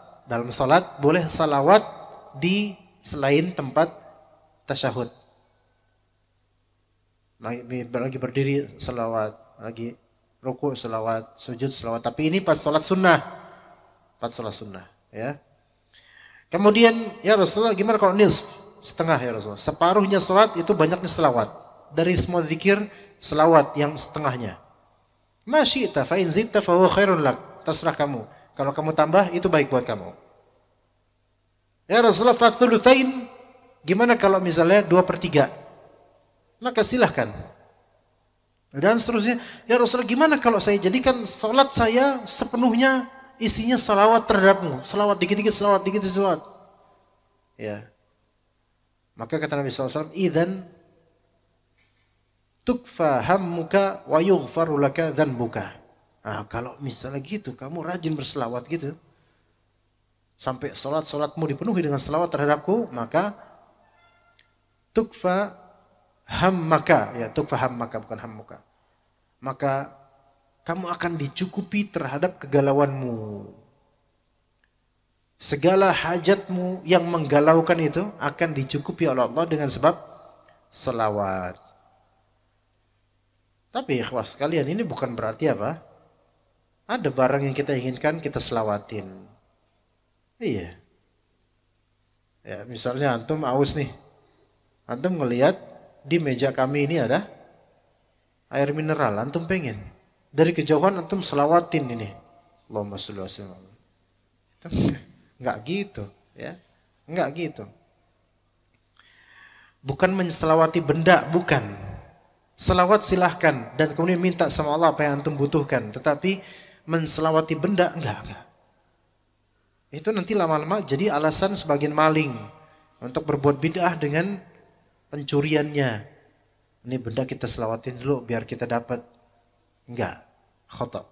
boleh salawat di selain tempat tasyahud. Lagi berdiri salawat, lagi rukuk salawat, sujud salawat. Tapi ini pas salat sunnah. Ya. Kemudian ya Rasulullah, gimana kalau nisf, setengah ya Rasulullah? Separuhnya salat itu banyaknya selawat. Dari semua zikir, selawat yang setengahnya. Masyita fa in zitta fa huwa khairun lak. Terserah kamu. Kalau kamu tambah itu baik buat kamu. Ya Rasulullah, fa thulutsain, gimana kalau misalnya 2/3? Maka silahkan. Dan seterusnya, ya Rasulullah, gimana kalau saya jadikan salat saya sepenuhnya isinya salawat terhadapmu, salawat dikit-dikit, salawat. Ya. Maka kata Nabi SAW, idzan tukfa hammuka wa yughfaru laka dzanbuka. Nah, kalau misalnya gitu, kamu rajin berselawat gitu, sampai solatmu dipenuhi dengan selawat terhadapku, maka tukfa hammaka, ya tukfa hammaka bukan hammuka. Maka kamu akan dicukupi terhadap kegalauanmu. Segala hajatmu yang menggalaukan itu akan dicukupi oleh Allah dengan sebab selawat. Tapi ikhwas sekalian, ini bukan berarti apa? Ada barang yang kita inginkan, kita selawatin. Iya. Ya, misalnya antum aus nih. Antum ngelihat di meja kami ini ada air mineral, antum pengen. Dari kejauhan antum selawatin ini. Allahumma sholli wa sallim. Enggak gitu, ya. Enggak gitu. Bukan menselawati benda, bukan. Selawat silahkan dan kemudian minta sama Allah apa yang antum butuhkan, tetapi menselawati benda enggak. Itu nanti lama-lama jadi alasan sebagian maling untuk berbuat bid'ah dengan pencuriannya. Ini benda kita selawatin dulu biar kita dapat. Enggak, khata'.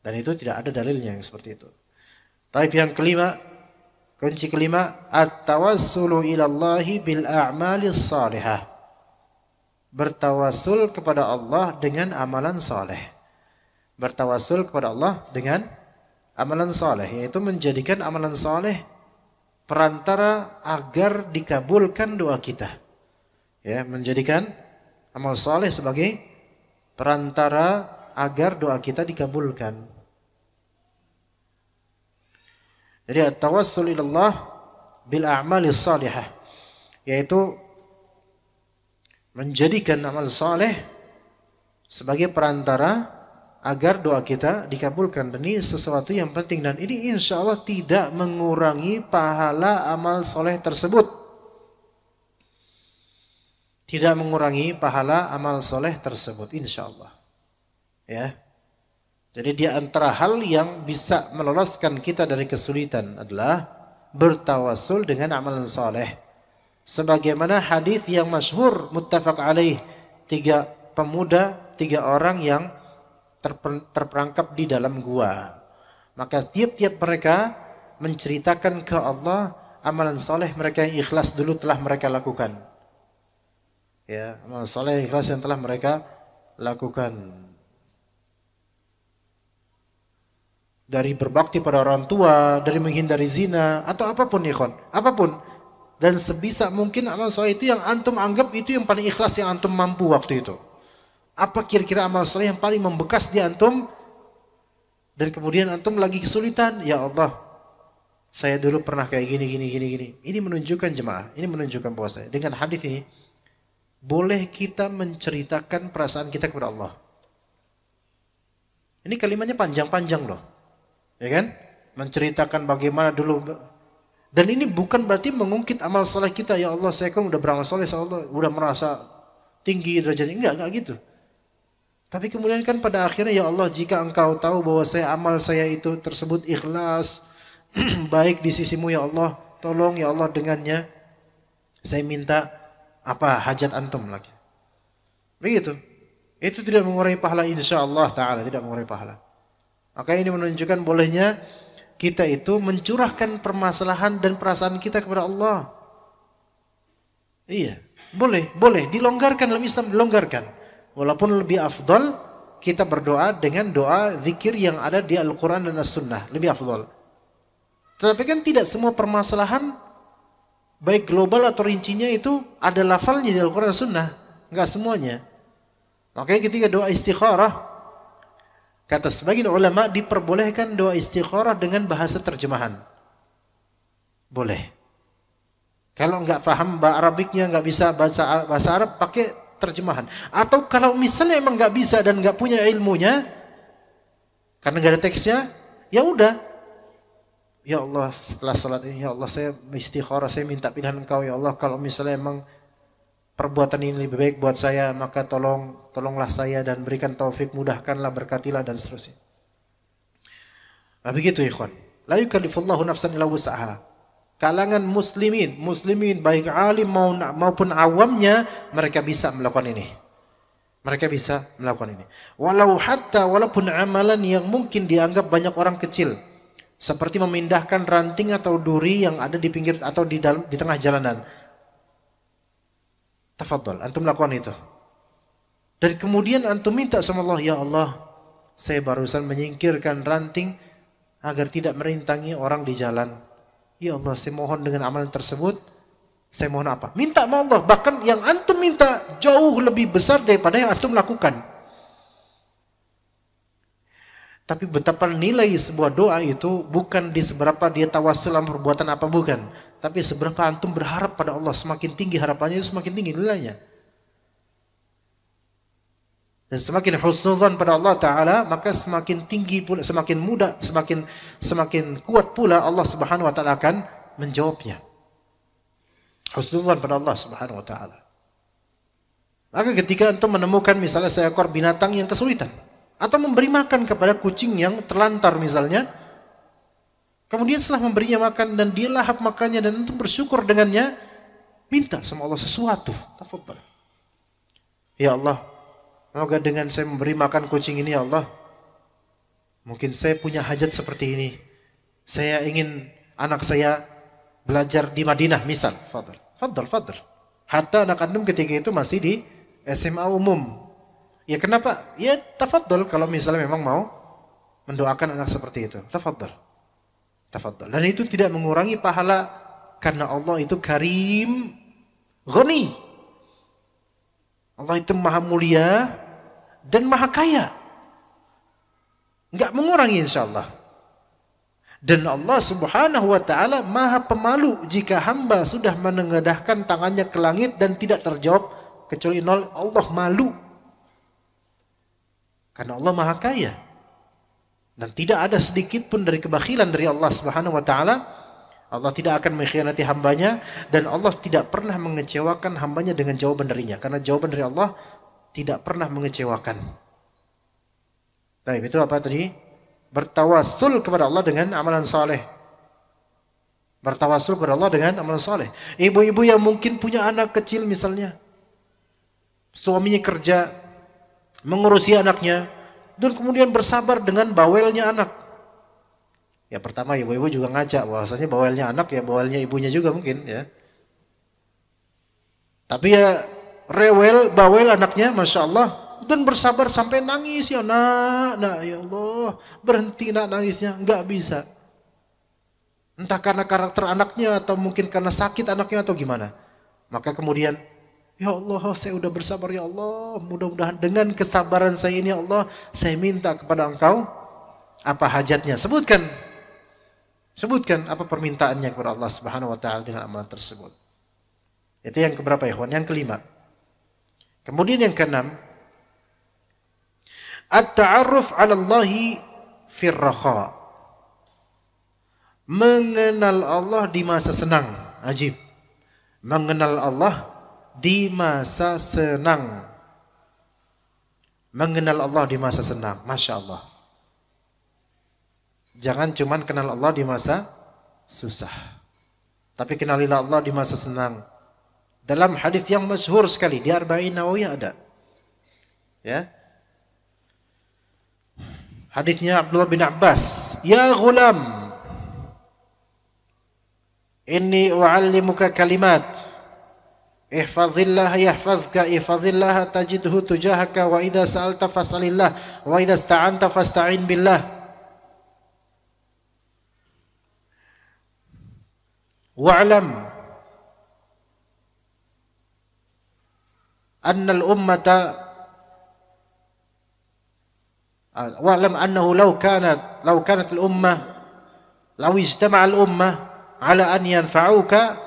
Dan itu tidak ada dalilnya yang seperti itu. Taib yang kelima, kunci kelima, at-tawassulu ilallahi bil a'malis salihah. Bertawassul kepada Allah dengan amalan saleh. Bertawassul kepada Allah dengan amalan saleh, yaitu menjadikan amalan saleh perantara agar dikabulkan doa kita. Ya, menjadikan amal saleh sebagai perantara agar doa kita dikabulkan. Jadi at-tawassul ilallah bil a'malis salihah, yaitu menjadikan amal saleh sebagai perantara agar doa kita dikabulkan. Dan ini sesuatu yang penting, dan ini insya Allah tidak mengurangi pahala amal soleh tersebut. Tidak mengurangi pahala amal soleh tersebut, insya Allah. Ya. Jadi di antara hal yang bisa meloloskan kita dari kesulitan adalah bertawassul dengan amalan soleh. Sebagaimana hadis yang masyhur muttafaq alaih, 3 pemuda, 3 orang yang terperangkap di dalam gua. Maka tiap-tiap mereka menceritakan ke Allah amalan soleh mereka yang ikhlas dulu telah mereka lakukan. Ya, amalan soleh yang ikhlas yang telah mereka lakukan. Dari berbakti pada orang tua, dari menghindari zina, atau apapun ikhwan, apapun. Dan sebisa mungkin amal soleh itu yang antum anggap itu yang paling ikhlas yang antum mampu waktu itu. Apa kira-kira amal soleh yang paling membekas di antum? Dan kemudian antum lagi kesulitan, ya Allah, saya dulu pernah kayak gini. Ini menunjukkan jemaah, ini menunjukkan bahwa dengan hadis ini boleh kita menceritakan perasaan kita kepada Allah. Ini kalimatnya panjang-panjang loh, ya kan? Menceritakan bagaimana dulu. Dan ini bukan berarti mengungkit amal soleh kita, ya Allah, saya kan udah beramal soleh, ya Allah, udah merasa tinggi derajatnya. Enggak gitu. Tapi kemudian kan pada akhirnya, ya Allah, jika engkau tahu bahwa amal saya itu tersebut ikhlas, baik di sisimu ya Allah, tolong ya Allah dengannya, saya minta apa hajat antum lagi. Begitu. Itu tidak mengurangi pahala insyaallah ta'ala, tidak mengurangi pahala. Maka ini menunjukkan bolehnya kita itu mencurahkan permasalahan dan perasaan kita kepada Allah. Iya, boleh, dilonggarkan dalam Islam, dilonggarkan. Walaupun lebih afdal kita berdoa dengan doa zikir yang ada di Al-Quran dan As-Sunnah. Lebih afdal. Tetapi kan tidak semua permasalahan, baik global atau rincinya itu ada lafalnya di Al-Quran dan As-Sunnah. Enggak semuanya. Makanya ketika doa istikharah, kata sebagian ulama diperbolehkan doa istikharah dengan bahasa terjemahan. Boleh. Kalau enggak paham bahasa Arabiknya, enggak bisa baca bahasa Arab, pakai terjemahan. Atau kalau misalnya emang nggak bisa dan nggak punya ilmunya, karena nggak ada teksnya, ya udah, ya Allah, setelah sholat ini, ya Allah, saya istikharah, saya minta pilihan Engkau, ya Allah, kalau misalnya emang perbuatan ini lebih baik buat saya, maka tolonglah saya dan berikan taufik, mudahkanlah, berkatilah, dan seterusnya. Nah, begitu ikhwan. La yukallifullahu nafsan illa wus'aha. Kalangan muslimin baik alim maupun awamnya, mereka bisa melakukan ini. Mereka bisa melakukan ini. Walaupun amalan yang mungkin dianggap banyak orang kecil, seperti memindahkan ranting atau duri yang ada di pinggir atau di tengah jalanan. Tafadhol, antum lakukan itu. Dan kemudian antum minta sama Allah, ya Allah, saya barusan menyingkirkan ranting agar tidak merintangi orang di jalan. Ya Allah, saya mohon dengan amalan tersebut, saya mohon apa? Minta sama Allah. Bahkan yang antum minta jauh lebih besar daripada yang antum lakukan. Tapi betapa nilai sebuah doa itu bukan di seberapa dia tawassul dalam perbuatan apa, bukan. Tapi seberapa antum berharap pada Allah. Semakin tinggi harapannya, semakin tinggi nilainya. Dan semakin husnudzan pada Allah Ta'ala, maka semakin tinggi pula, semakin mudah, semakin kuat pula Allah Subhanahu Wa Ta'ala akan menjawabnya. Husnudzan pada Allah Subhanahu Wa Ta'ala. Maka ketika antum menemukan misalnya seekor binatang yang kesulitan, atau memberi makan kepada kucing yang terlantar misalnya, kemudian setelah memberinya makan dan dia lahap makannya dan antum bersyukur dengannya, minta sama Allah sesuatu. Tafadhal. Ya Allah, semoga dengan saya memberi makan kucing ini, ya Allah, mungkin saya punya hajat seperti ini. Saya ingin anak saya belajar di Madinah misal. Fadl. Hatta anak antum ketika itu masih di SMA umum. Ya kenapa? Ya tafadhol kalau misalnya memang mau mendoakan anak seperti itu. Tafadhol. Dan itu tidak mengurangi pahala karena Allah itu karim, ghani. Allah itu maha mulia dan maha kaya. Enggak mengurangi insyaallah. Dan Allah Subhanahu Wa Ta'ala maha pemalu jika hamba sudah menengadahkan tangannya ke langit dan tidak terjawab kecuali nol. Allah malu. Karena Allah maha kaya. Dan tidak ada sedikit pun dari kebakhilan dari Allah Subhanahu Wa Ta'ala. Allah tidak akan mengkhianati hambanya. Dan Allah tidak pernah mengecewakan hambanya dengan jawaban darinya. Karena jawaban dari Allah tidak pernah mengecewakan. Baik, itu apa tadi? Bertawassul kepada Allah dengan amalan saleh. Bertawassul kepada Allah dengan amalan saleh. Ibu-ibu yang mungkin punya anak kecil misalnya, suaminya kerja, mengurusi anaknya, dan kemudian bersabar dengan bawelnya anak. Ya pertama ibu-ibu juga ngajak bahwasanya bawelnya anak ya bawelnya ibunya juga mungkin ya. Tapi ya bawel anaknya, masya Allah. Dan bersabar sampai nangis, ya nak, ya Allah, berhenti nak nangisnya, enggak bisa. Entah karena karakter anaknya atau mungkin karena sakit anaknya atau gimana. Maka kemudian, ya Allah, saya udah bersabar ya Allah, mudah-mudahan dengan kesabaran saya ini ya Allah, saya minta kepada Engkau apa hajatnya. Sebutkan apa permintaannya kepada Allah Subhanahu Wa Ta'ala dengan amalan tersebut. Itu yang keberapa ya, ikhwan? Yang kelima. Kemudian yang keenam, at-ta'arruf 'ala Allahi fir raha. Mengenal Allah di masa senang. Ajib. Mengenal Allah di masa senang. Mengenal Allah di masa senang. Masya Allah. Jangan cuman kenal Allah di masa susah. Tapi kenalilah Allah di masa senang. Dalam hadis yang masyhur sekali di Arba'in Nawawiyah ada. Ya. Hadisnya Abdullah bin Abbas, "Ya ghulam, inni u'allimuka kalimat. Ihfazillah yahfazka, ihfazillah tajidhu tujahaka, wa idza sa'alta fas'alillah, wa idza ista'anta fasta'in billah." Wa'lam anna al-ummata wa'lam annahu law kanat al-ummah law ijtama'a al-ummah ala an yanfa'uka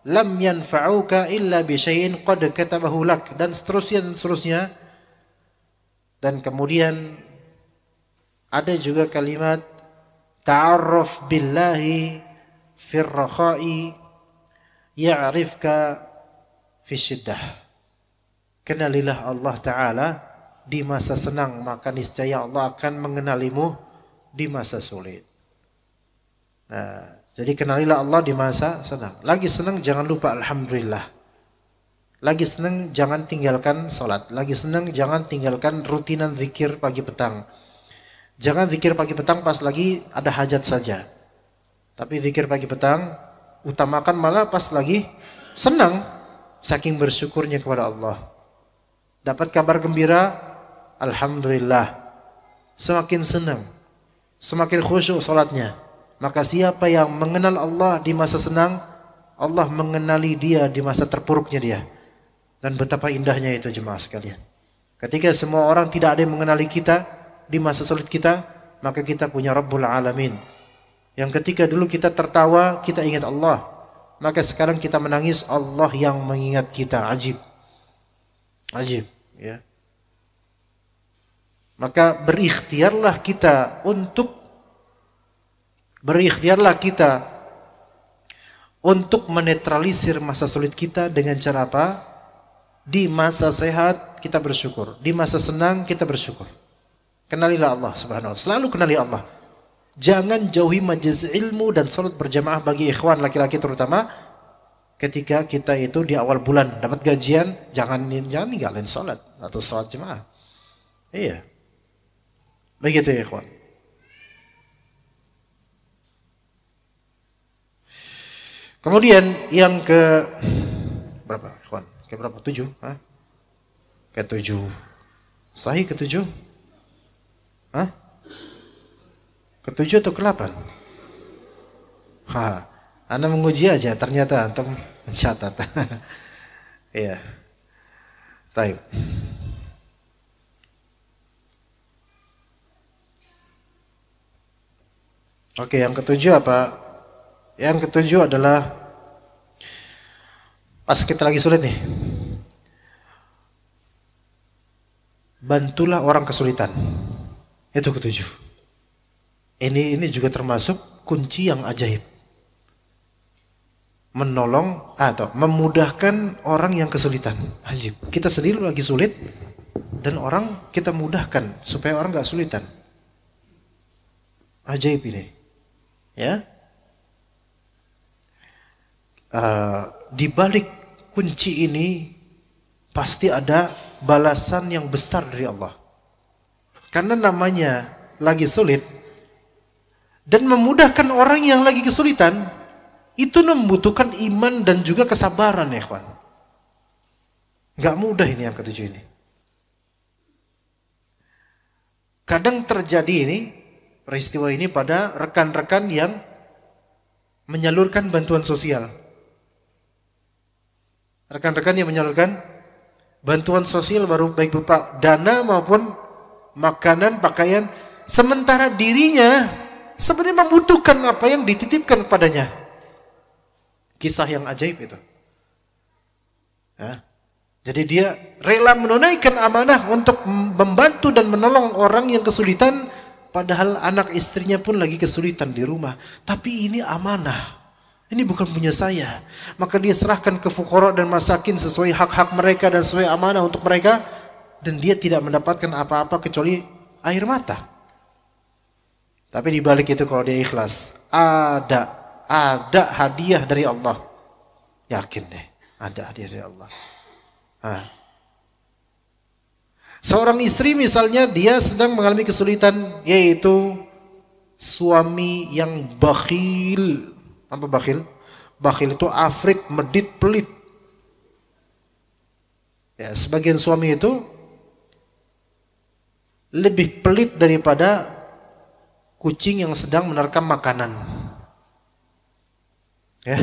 lam yanfa'uka illa bi syai'in qad katabahu lak, dan seterusnya. Dan kemudian ada juga kalimat ta'arraf billahi fir rakha'i ya'rifka fi syiddah. Kenalilah Allah Ta'ala di masa senang, maka niscaya Allah akan mengenalimu di masa sulit. Nah, jadi kenalilah Allah di masa senang. Lagi senang jangan lupa alhamdulillah. Lagi senang jangan tinggalkan sholat. Lagi senang jangan tinggalkan rutinan zikir pagi petang. Jangan zikir pagi petang pas lagi ada hajat saja. Tapi zikir pagi petang utamakan malah pas lagi senang, saking bersyukurnya kepada Allah. Dapat kabar gembira, alhamdulillah. Semakin senang, semakin khusyuk sholatnya. Maka siapa yang mengenal Allah di masa senang, Allah mengenali dia di masa terpuruknya dia. Dan betapa indahnya itu jemaah sekalian. Ketika semua orang tidak ada yang mengenali kita di masa sulit kita, maka kita punya Rabbul Alamin. Yang ketika dulu kita tertawa, kita ingat Allah. Maka sekarang kita menangis, Allah yang mengingat kita. Ajib. Ajib. Ya. Maka berikhtiarlah kita untuk menetralisir masa sulit kita dengan cara apa? Di masa sehat kita bersyukur, di masa senang kita bersyukur. Kenalilah Allah Subhanahu wa ta'ala, selalu kenali Allah. Jangan jauhi majelis ilmu dan salat berjamaah bagi ikhwan laki-laki terutama. Ketika kita itu di awal bulan dapat gajian, jangan ninggalin salat atau salat jemaah. Iya. Begitu ya ikhwan. Kemudian yang ke berapa ikhwan? Ke berapa? 7? Hah? Ke 7. Sahih ke 7? Hah? Ke 7 atau ke 8? Ha, Anda menguji aja, ternyata antum mencatat. Iya. Baik. Oke, yang ketujuh apa? Yang ketujuh adalah pas kita lagi sulit nih, bantulah orang kesulitan. Itu ketujuh. Ini juga termasuk kunci yang ajaib. Menolong atau memudahkan orang yang kesulitan. Ajib. Kita sendiri lagi sulit dan orang kita mudahkan supaya orang gak sulitan. Ajaib ini. Ya. Di balik kunci ini pasti ada balasan yang besar dari Allah. Karena namanya lagi sulit dan memudahkan orang yang lagi kesulitan, itu membutuhkan iman dan juga kesabaran ya kawan. Gak mudah ini yang ketujuh ini. Kadang terjadi ini, peristiwa ini pada rekan-rekan yang menyalurkan bantuan sosial. Rekan-rekan yang menyalurkan bantuan sosial baik berupa dana maupun makanan, pakaian, sementara dirinya sebenarnya membutuhkan apa yang dititipkan kepadanya. Kisah yang ajaib itu. Ya. Jadi dia rela menunaikan amanah untuk membantu dan menolong orang yang kesulitan, padahal anak istrinya pun lagi kesulitan di rumah. Tapi ini amanah. Ini bukan punya saya. Maka dia serahkan ke fuqara dan masakin sesuai hak-hak mereka dan sesuai amanah untuk mereka. Dan dia tidak mendapatkan apa-apa kecuali air mata. Tapi di balik itu kalau dia ikhlas, ada hadiah dari Allah. Yakin deh, ada hadiah dari Allah. Seorang istri misalnya dia sedang mengalami kesulitan, yaitu suami yang bakhil. Apa bakhil? Bakhil itu afrit, medit, pelit. Ya, sebagian suami itu lebih pelit daripada kucing yang sedang menerkam makanan. Ya.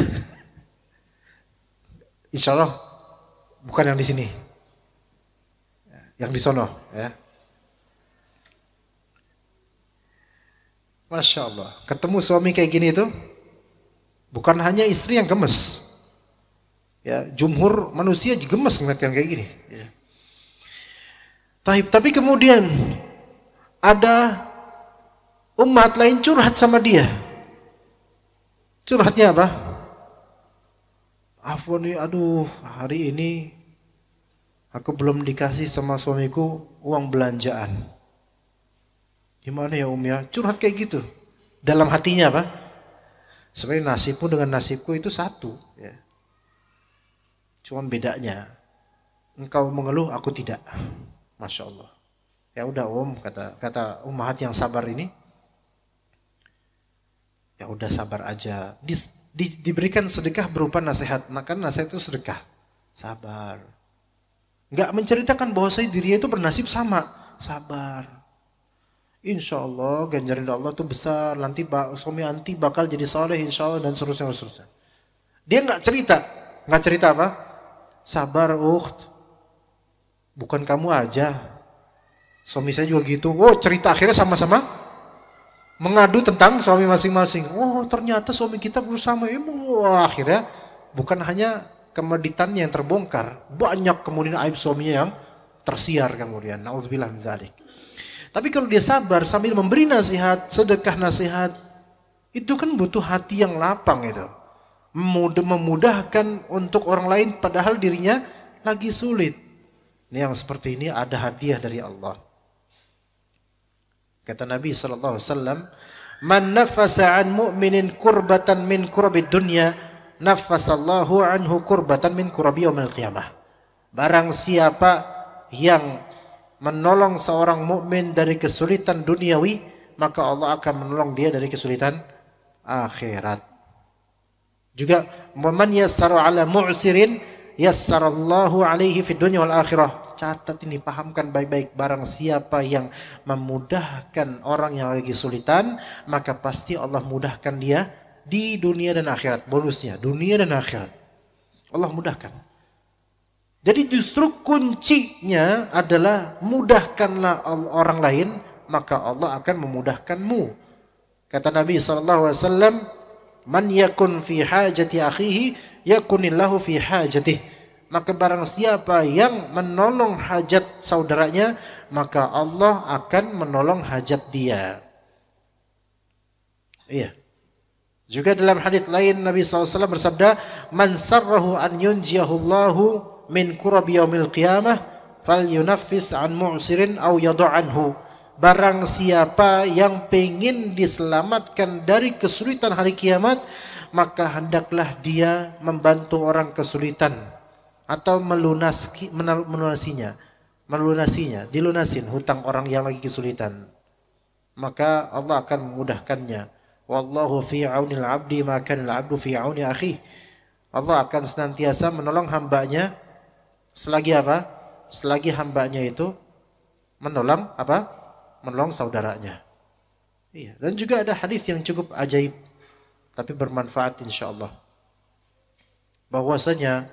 Insya Allah bukan yang di sini, yang di sono. Ya. Masya Allah. Ketemu suami kayak gini itu bukan hanya istri yang gemes. Ya, jumhur manusia gemes ngeliat yang kayak gini. Ya. Tapi kemudian ada umat lain curhat sama dia. Curhatnya apa? Afwan nih, aduh hari ini aku belum dikasih sama suamiku uang belanjaan. Gimana ya ya? Curhat kayak gitu. Dalam hatinya apa? Sebenarnya nasibmu dengan nasibku itu satu. Ya. Cuman bedanya engkau mengeluh, aku tidak. Masya Allah. Ya udah kata ummahat yang sabar ini, ya udah sabar aja. Diberikan sedekah berupa nasihat. Maka nasihat itu sedekah. Sabar. Enggak menceritakan bahwa dirinya itu bernasib sama. Sabar. Insya Allah ganjaran Allah itu besar. Nanti suami anti bakal jadi soleh insya Allah dan seterusnya. Dia enggak cerita. Enggak cerita apa? Sabar ukht. Bukan kamu aja. Suami saya juga gitu. Oh cerita akhirnya sama-sama mengadu tentang suami masing-masing. Oh ternyata suami kita bersama. Akhirnya bukan hanya kemeditannya yang terbongkar. Banyak kemudian aib suaminya yang tersiar kemudian. Na'udzubillah min dzalik. Tapi kalau dia sabar sambil memberi nasihat, sedekah nasihat, itu kan butuh hati yang lapang itu. Memudahkan untuk orang lain padahal dirinya lagi sulit. Ini yang seperti ini ada hadiah dari Allah. Kata Nabi SAW, Man nafasa an mu'minin kurbatan min kurabid dunya, nafasallahu anhu kurbatan min kurabi yaumil qiyamah. Barang siapa yang menolong seorang mukmin dari kesulitan duniawi, maka Allah akan menolong dia dari kesulitan akhirat. Juga man yassara ala mu'sirin yassarallahu alaihi fid dunya wal akhirah. Catat ini, pahamkan baik-baik. Barang siapa yang memudahkan orang yang lagi kesulitan, maka pasti Allah mudahkan dia di dunia dan akhirat. Bonusnya dunia dan akhirat Allah mudahkan. Jadi justru kuncinya adalah mudahkanlah orang lain, maka Allah akan memudahkanmu. Kata Nabi SAW, Man yakun fi hajati akhihi yakunillahu fi hajatih. Maka barang siapa yang menolong hajat saudaranya, maka Allah akan menolong hajat dia. Iya. Juga dalam hadis lain Nabi SAW bersabda, Man sarrahu an yunjiyahullahu min kurabi yaumil qiyamah falyunaffis an mu'sirin aw yad'anhu. Barang siapa yang pengin diselamatkan dari kesulitan hari kiamat, maka hendaklah dia membantu orang kesulitan atau melunasinya, dilunasin hutang orang yang lagi kesulitan. Maka Allah akan memudahkannya. Wallahu fi aunil abdi ma kana al-abdu fi auni akhi. Allah akan senantiasa menolong hambanya selagi apa? Selagi hambanya itu menolong apa? Menolong saudaranya. Iya. Dan juga ada hadis yang cukup ajaib tapi bermanfaat insyaallah. Bahwasanya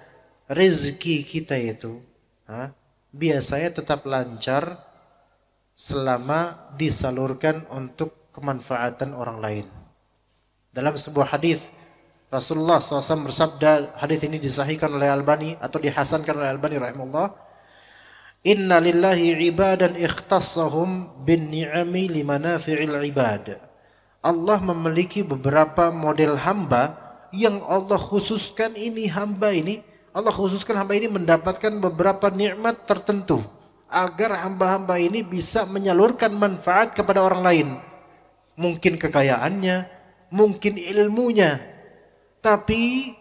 rezeki kita itu biasanya tetap lancar selama disalurkan untuk kemanfaatan orang lain. Dalam sebuah hadis Rasulullah SAW bersabda, hadis ini disahihkan oleh Albani atau dihasankan oleh Albani rahimahullah, Inna lillahi ibadan ikhtassahum bin ni'ami limanafi'il ibad. Allah memiliki beberapa model hamba yang Allah khususkan Allah khususkan hamba ini mendapatkan beberapa nikmat tertentu agar hamba-hamba ini bisa menyalurkan manfaat kepada orang lain. Mungkin kekayaannya, mungkin ilmunya, tapi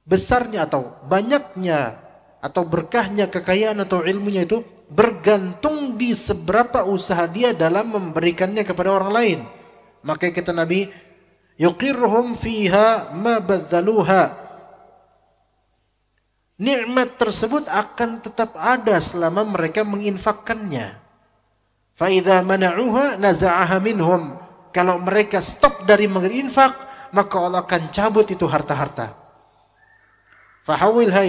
besarnya atau banyaknya atau berkahnya kekayaan atau ilmunya itu bergantung di seberapa usaha dia dalam memberikannya kepada orang lain. Maka kata Nabi, yuqirruhum fiha ma badzaluha. Nikmat tersebut akan tetap ada selama mereka menginfakkannya. Fa idza mana'uha naza'aha minhum. Kalau mereka stop dari menginfak, maka Allah akan cabut itu harta-harta. Fahawwalha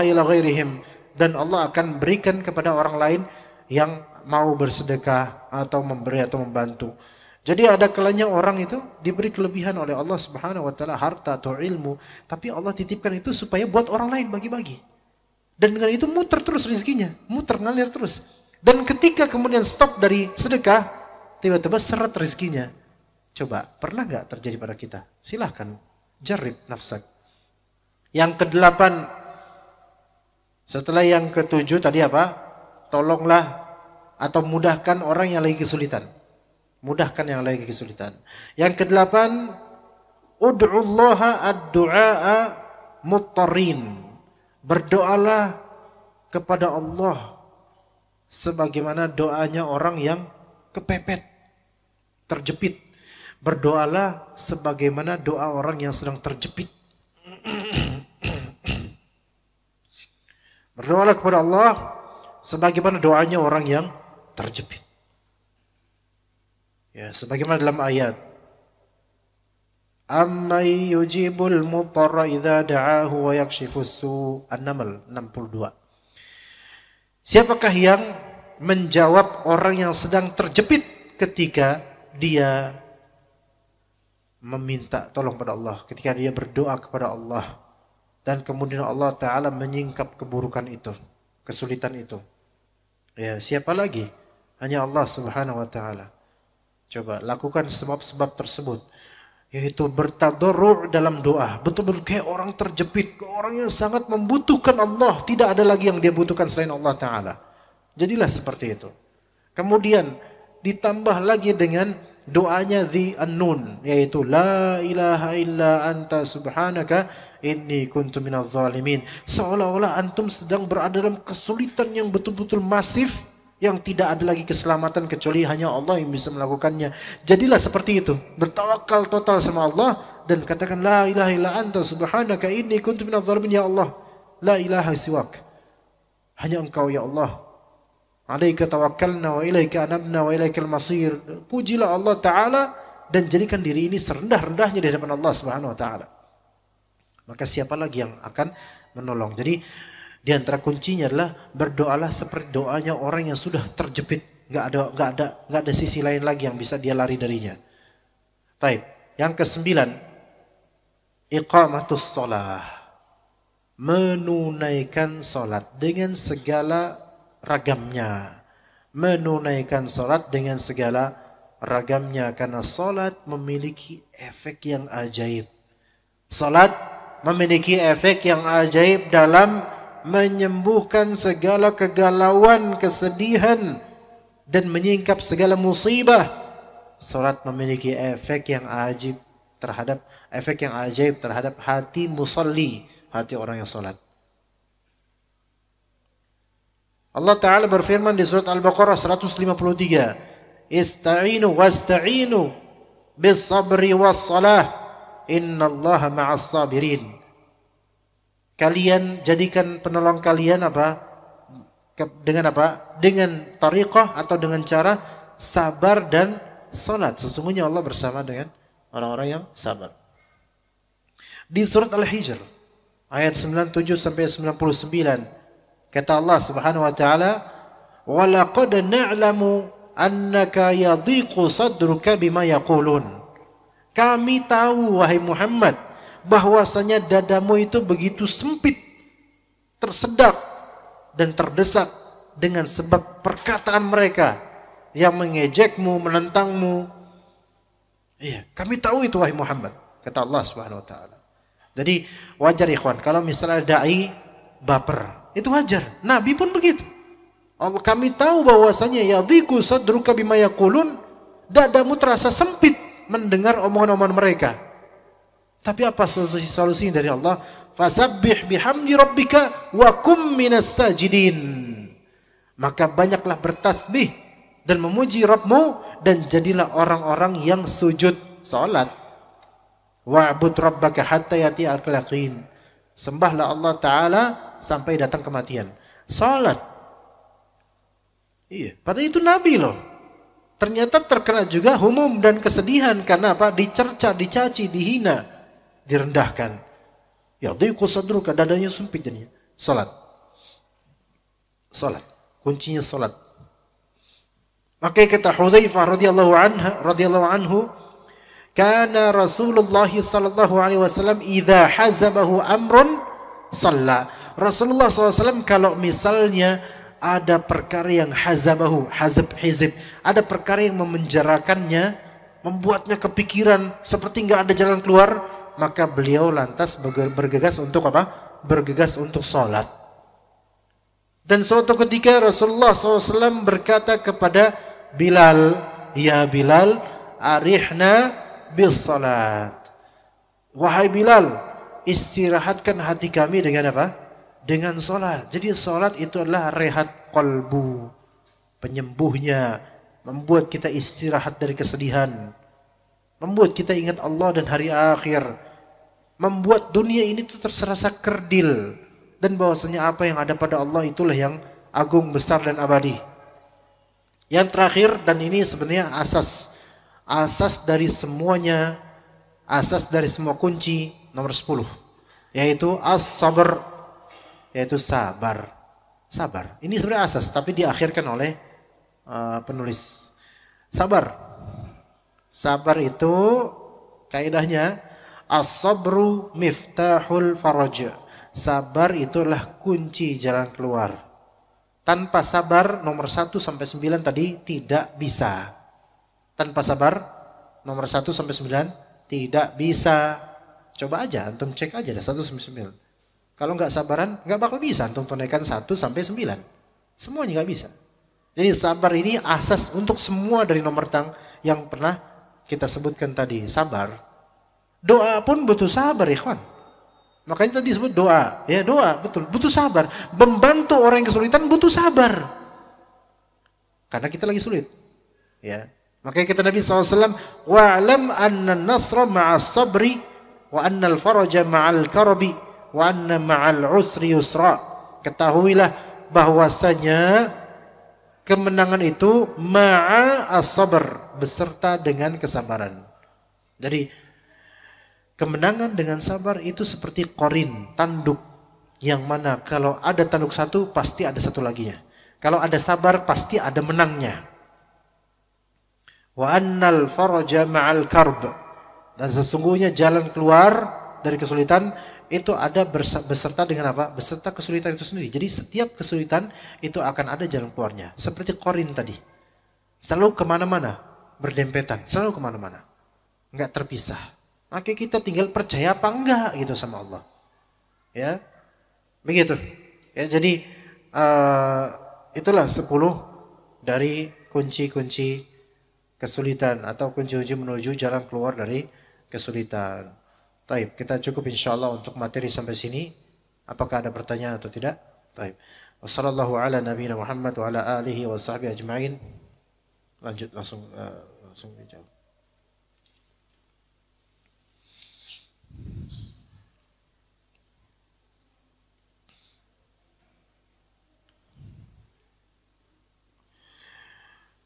ila ghairihim, dan Allah akan berikan kepada orang lain yang mau bersedekah atau memberi atau membantu. Jadi ada kalanya orang itu diberi kelebihan oleh Allah Subhanahu wa taala harta atau ilmu, tapi Allah titipkan itu supaya buat orang lain bagi-bagi. Dan dengan itu muter terus rezekinya, muter ngalir terus. Dan ketika kemudian stop dari sedekah, tiba-tiba seret rezekinya. Coba, pernah enggak terjadi pada kita? Silahkan jarib nafsak. Yang ke-8, setelah yang ke-7 tadi apa? Tolonglah atau mudahkan orang yang lagi kesulitan. Mudahkan yang lagi kesulitan. Yang ke-8, ud'ullaha ad-du'a muttarin. Berdoalah kepada Allah sebagaimana doanya orang yang kepepet, terjepit. Berdoalah sebagaimana doa orang yang sedang terjepit. Berdoalah kepada Allah sebagaimana doanya orang yang terjepit. Ya, sebagaimana dalam ayat, Amman yujibul mudtarra idza da'ahu wa yakshifus su', An-Naml 62. Siapakah yang menjawab orang yang sedang terjepit ketika dia meminta tolong pada Allah, ketika dia berdoa kepada Allah, dan kemudian Allah Ta'ala menyingkap keburukan itu, kesulitan itu. Ya, siapa lagi? Hanya Allah Subhanahu wa Ta'ala. Coba lakukan sebab-sebab tersebut, yaitu bertadarru' dalam doa, betul-betul kayak orang terjepit, orang yang sangat membutuhkan Allah, tidak ada lagi yang dia butuhkan selain Allah Ta'ala. Jadilah seperti itu. Kemudian ditambah lagi dengan doanya Dzi An-Nun, yaitu la ilaha illa anta subhanaka inni kuntu minadz zalimin. Seolah-olah antum sedang berada dalam kesulitan yang betul-betul masif, yang tidak ada lagi keselamatan kecuali hanya Allah yang bisa melakukannya. Jadilah seperti itu, bertawakal total sama Allah dan katakan la ilaha illa anta subhanaka inni kuntu minadz zalimin. Ya Allah, la ilaha siwak, hanya Engkau ya Allah. Alaika tawakkalna wa ilaika anabna wa ilaikal masir. Pujilah Allah Ta'ala dan jadikan diri ini serendah-rendahnya di hadapan Allah Subhanahu wa Ta'ala. Maka siapa lagi yang akan menolong? Jadi di antara kuncinya adalah berdoalah seperti doanya orang yang sudah terjepit, enggak ada sisi lain lagi yang bisa dia lari darinya. Taib. Yang ke-9, iqamatus shalah. Menunaikan salat dengan segala ragamnya. Menunaikan salat dengan segala ragamnya, karena salat memiliki efek yang ajaib. Salat memiliki efek yang ajaib dalam menyembuhkan segala kegalauan, kesedihan, dan menyingkap segala musibah. Salat memiliki efek yang ajaib terhadap hati musalli, hati orang yang salat. Allah Ta'ala berfirman di surat Al-Baqarah 153, Ista'inu wasta'inu bis sabri was salah innallaha ma'as sabirin. Kalian jadikan penolong kalian apa? Dengan apa? Dengan tariqah atau dengan cara sabar dan salat. Sesungguhnya Allah bersama dengan orang-orang yang sabar. Di surat Al-Hijr ayat 97 sampai 99, kata Allah Subhanahu wa Ta'ala, "Wa laqad na'lamu annaka yadhiqu sadruka bima yaqulun." Kami tahu wahai Muhammad bahwasanya dadamu itu begitu sempit, tersedak dan terdesak dengan sebab perkataan mereka yang mengejekmu, menentangmu. Iya, kami tahu itu wahai Muhammad, kata Allah Subhanahu wa Ta'ala. Jadi wajar ikhwan kalau misalnya dai baper. Itu wajar. Nabi pun begitu. Allah, kami tahu bahwasanya yadhiqu sadruka bima yaqulun, dadamu terasa sempit mendengar omongan-omongan mereka. Tapi apa solusi dari Allah? Fasabbih bihamdi rabbika wa kum minas sajidin. Maka banyaklah bertasbih dan memuji Rabbmu dan jadilah orang-orang yang sujud salat. Wa'bud rabbaka hatta yati'al yaqin. Sembahlah Allah Ta'ala sampai datang kematian. Salat. Iya, padahal itu Nabi loh. Ternyata terkena juga humum dan kesedihan karena apa? Dicerca, dicaci, dihina, direndahkan. Ya, dhiqu sadruka, dadanya sempit jadinya. Salat. Salat. Kuncinya salat. Maka kata Hudzaifah radhiyallahu anhu, kana Rasulullah sallallahu alaihi wasallam idza hazabahu amrun shalla. Rasulullah SAW kalau misalnya ada perkara yang hazabahu, hizib, ada perkara yang memenjarakannya, membuatnya kepikiran seperti nggak ada jalan keluar, maka beliau lantas bergegas untuk apa? Bergegas untuk sholat. Dan suatu ketika Rasulullah SAW berkata kepada Bilal, ya Bilal, arihna bis salat. Wahai Bilal, istirahatkan hati kami dengan apa? dengan sholat. Jadi sholat itu adalah rehat qalbu, penyembuhnya, membuat kita istirahat dari kesedihan, membuat kita ingat Allah dan hari akhir, membuat dunia ini tuh terserasa kerdil, dan bahwasanya apa yang ada pada Allah itulah yang agung, besar dan abadi. Yang terakhir, dan ini sebenarnya asas dari semuanya, asas dari semua kunci, nomor 10, yaitu as-sabr, yaitu sabar. Sabar. Ini sebenarnya asas, tapi diakhirkan oleh penulis. Sabar. Sabar itu kaidahnya as-sabru miftahul faraj. Sabar itulah kunci jalan keluar. Tanpa sabar nomor 1 sampai 9 tadi tidak bisa. Tanpa sabar nomor 1 sampai 9 tidak bisa. Coba aja antum cek aja dah 1 sampai 9. Kalau enggak sabaran enggak bakal bisa antum tunaikan 1 sampai 9. Semuanya enggak bisa. Jadi sabar ini asas untuk semua dari nomor tang yang pernah kita sebutkan tadi. Sabar. Doa pun butuh sabar, ikhwan. Makanya tadi disebut doa. Ya, doa, betul. Butuh sabar. Membantu orang yang kesulitan butuh sabar. Karena kita lagi sulit. Ya. Makanya kata Nabi SAW, wa'alam anna nasra ma'as sabri wa anna al-faraja ma'al karabi wa anna ma'al usri yusra. Ketahuilah bahwasanya kemenangan itu ma'as sabr, beserta dengan kesabaran. Jadi kemenangan dengan sabar itu seperti korin, tanduk, yang mana kalau ada tanduk satu pasti ada satu laginya. Kalau ada sabar pasti ada menangnya. Wa annal faraja ma'al karb, dan sesungguhnya jalan keluar dari kesulitan itu ada beserta dengan apa? Beserta kesulitan itu sendiri. Jadi setiap kesulitan itu akan ada jalan keluarnya. Seperti korin tadi, selalu kemana-mana, berdempetan, selalu kemana-mana, nggak terpisah. Maka kita tinggal percaya apa enggak gitu sama Allah. Ya. Begitu. Ya, jadi itulah 10 dari kunci-kunci kesulitan atau kunci-kunci menuju jalan keluar dari kesulitan. Baik, kita cukup insyaallah untuk materi sampai sini. Apakah ada pertanyaan atau tidak? Baik. Wassallallahu ala nabiyina Muhammad wa ala alihi wa sahbihi ajma'in. Lanjut langsung dijawab.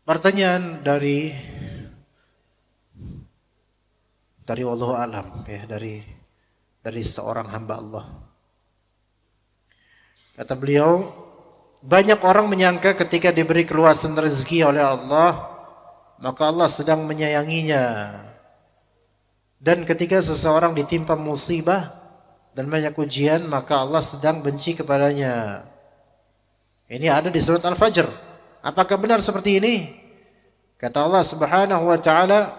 Pertanyaan dari wallahu alam, ya, dari seorang hamba Allah. Kata beliau, banyak orang menyangka ketika diberi keluasan rezeki oleh Allah, maka Allah sedang menyayanginya. Dan ketika seseorang ditimpa musibah dan banyak ujian, maka Allah sedang benci kepadanya. Ini ada di surat Al-Fajr. Apakah benar seperti ini? Kata Allah Subhanahu wa taala,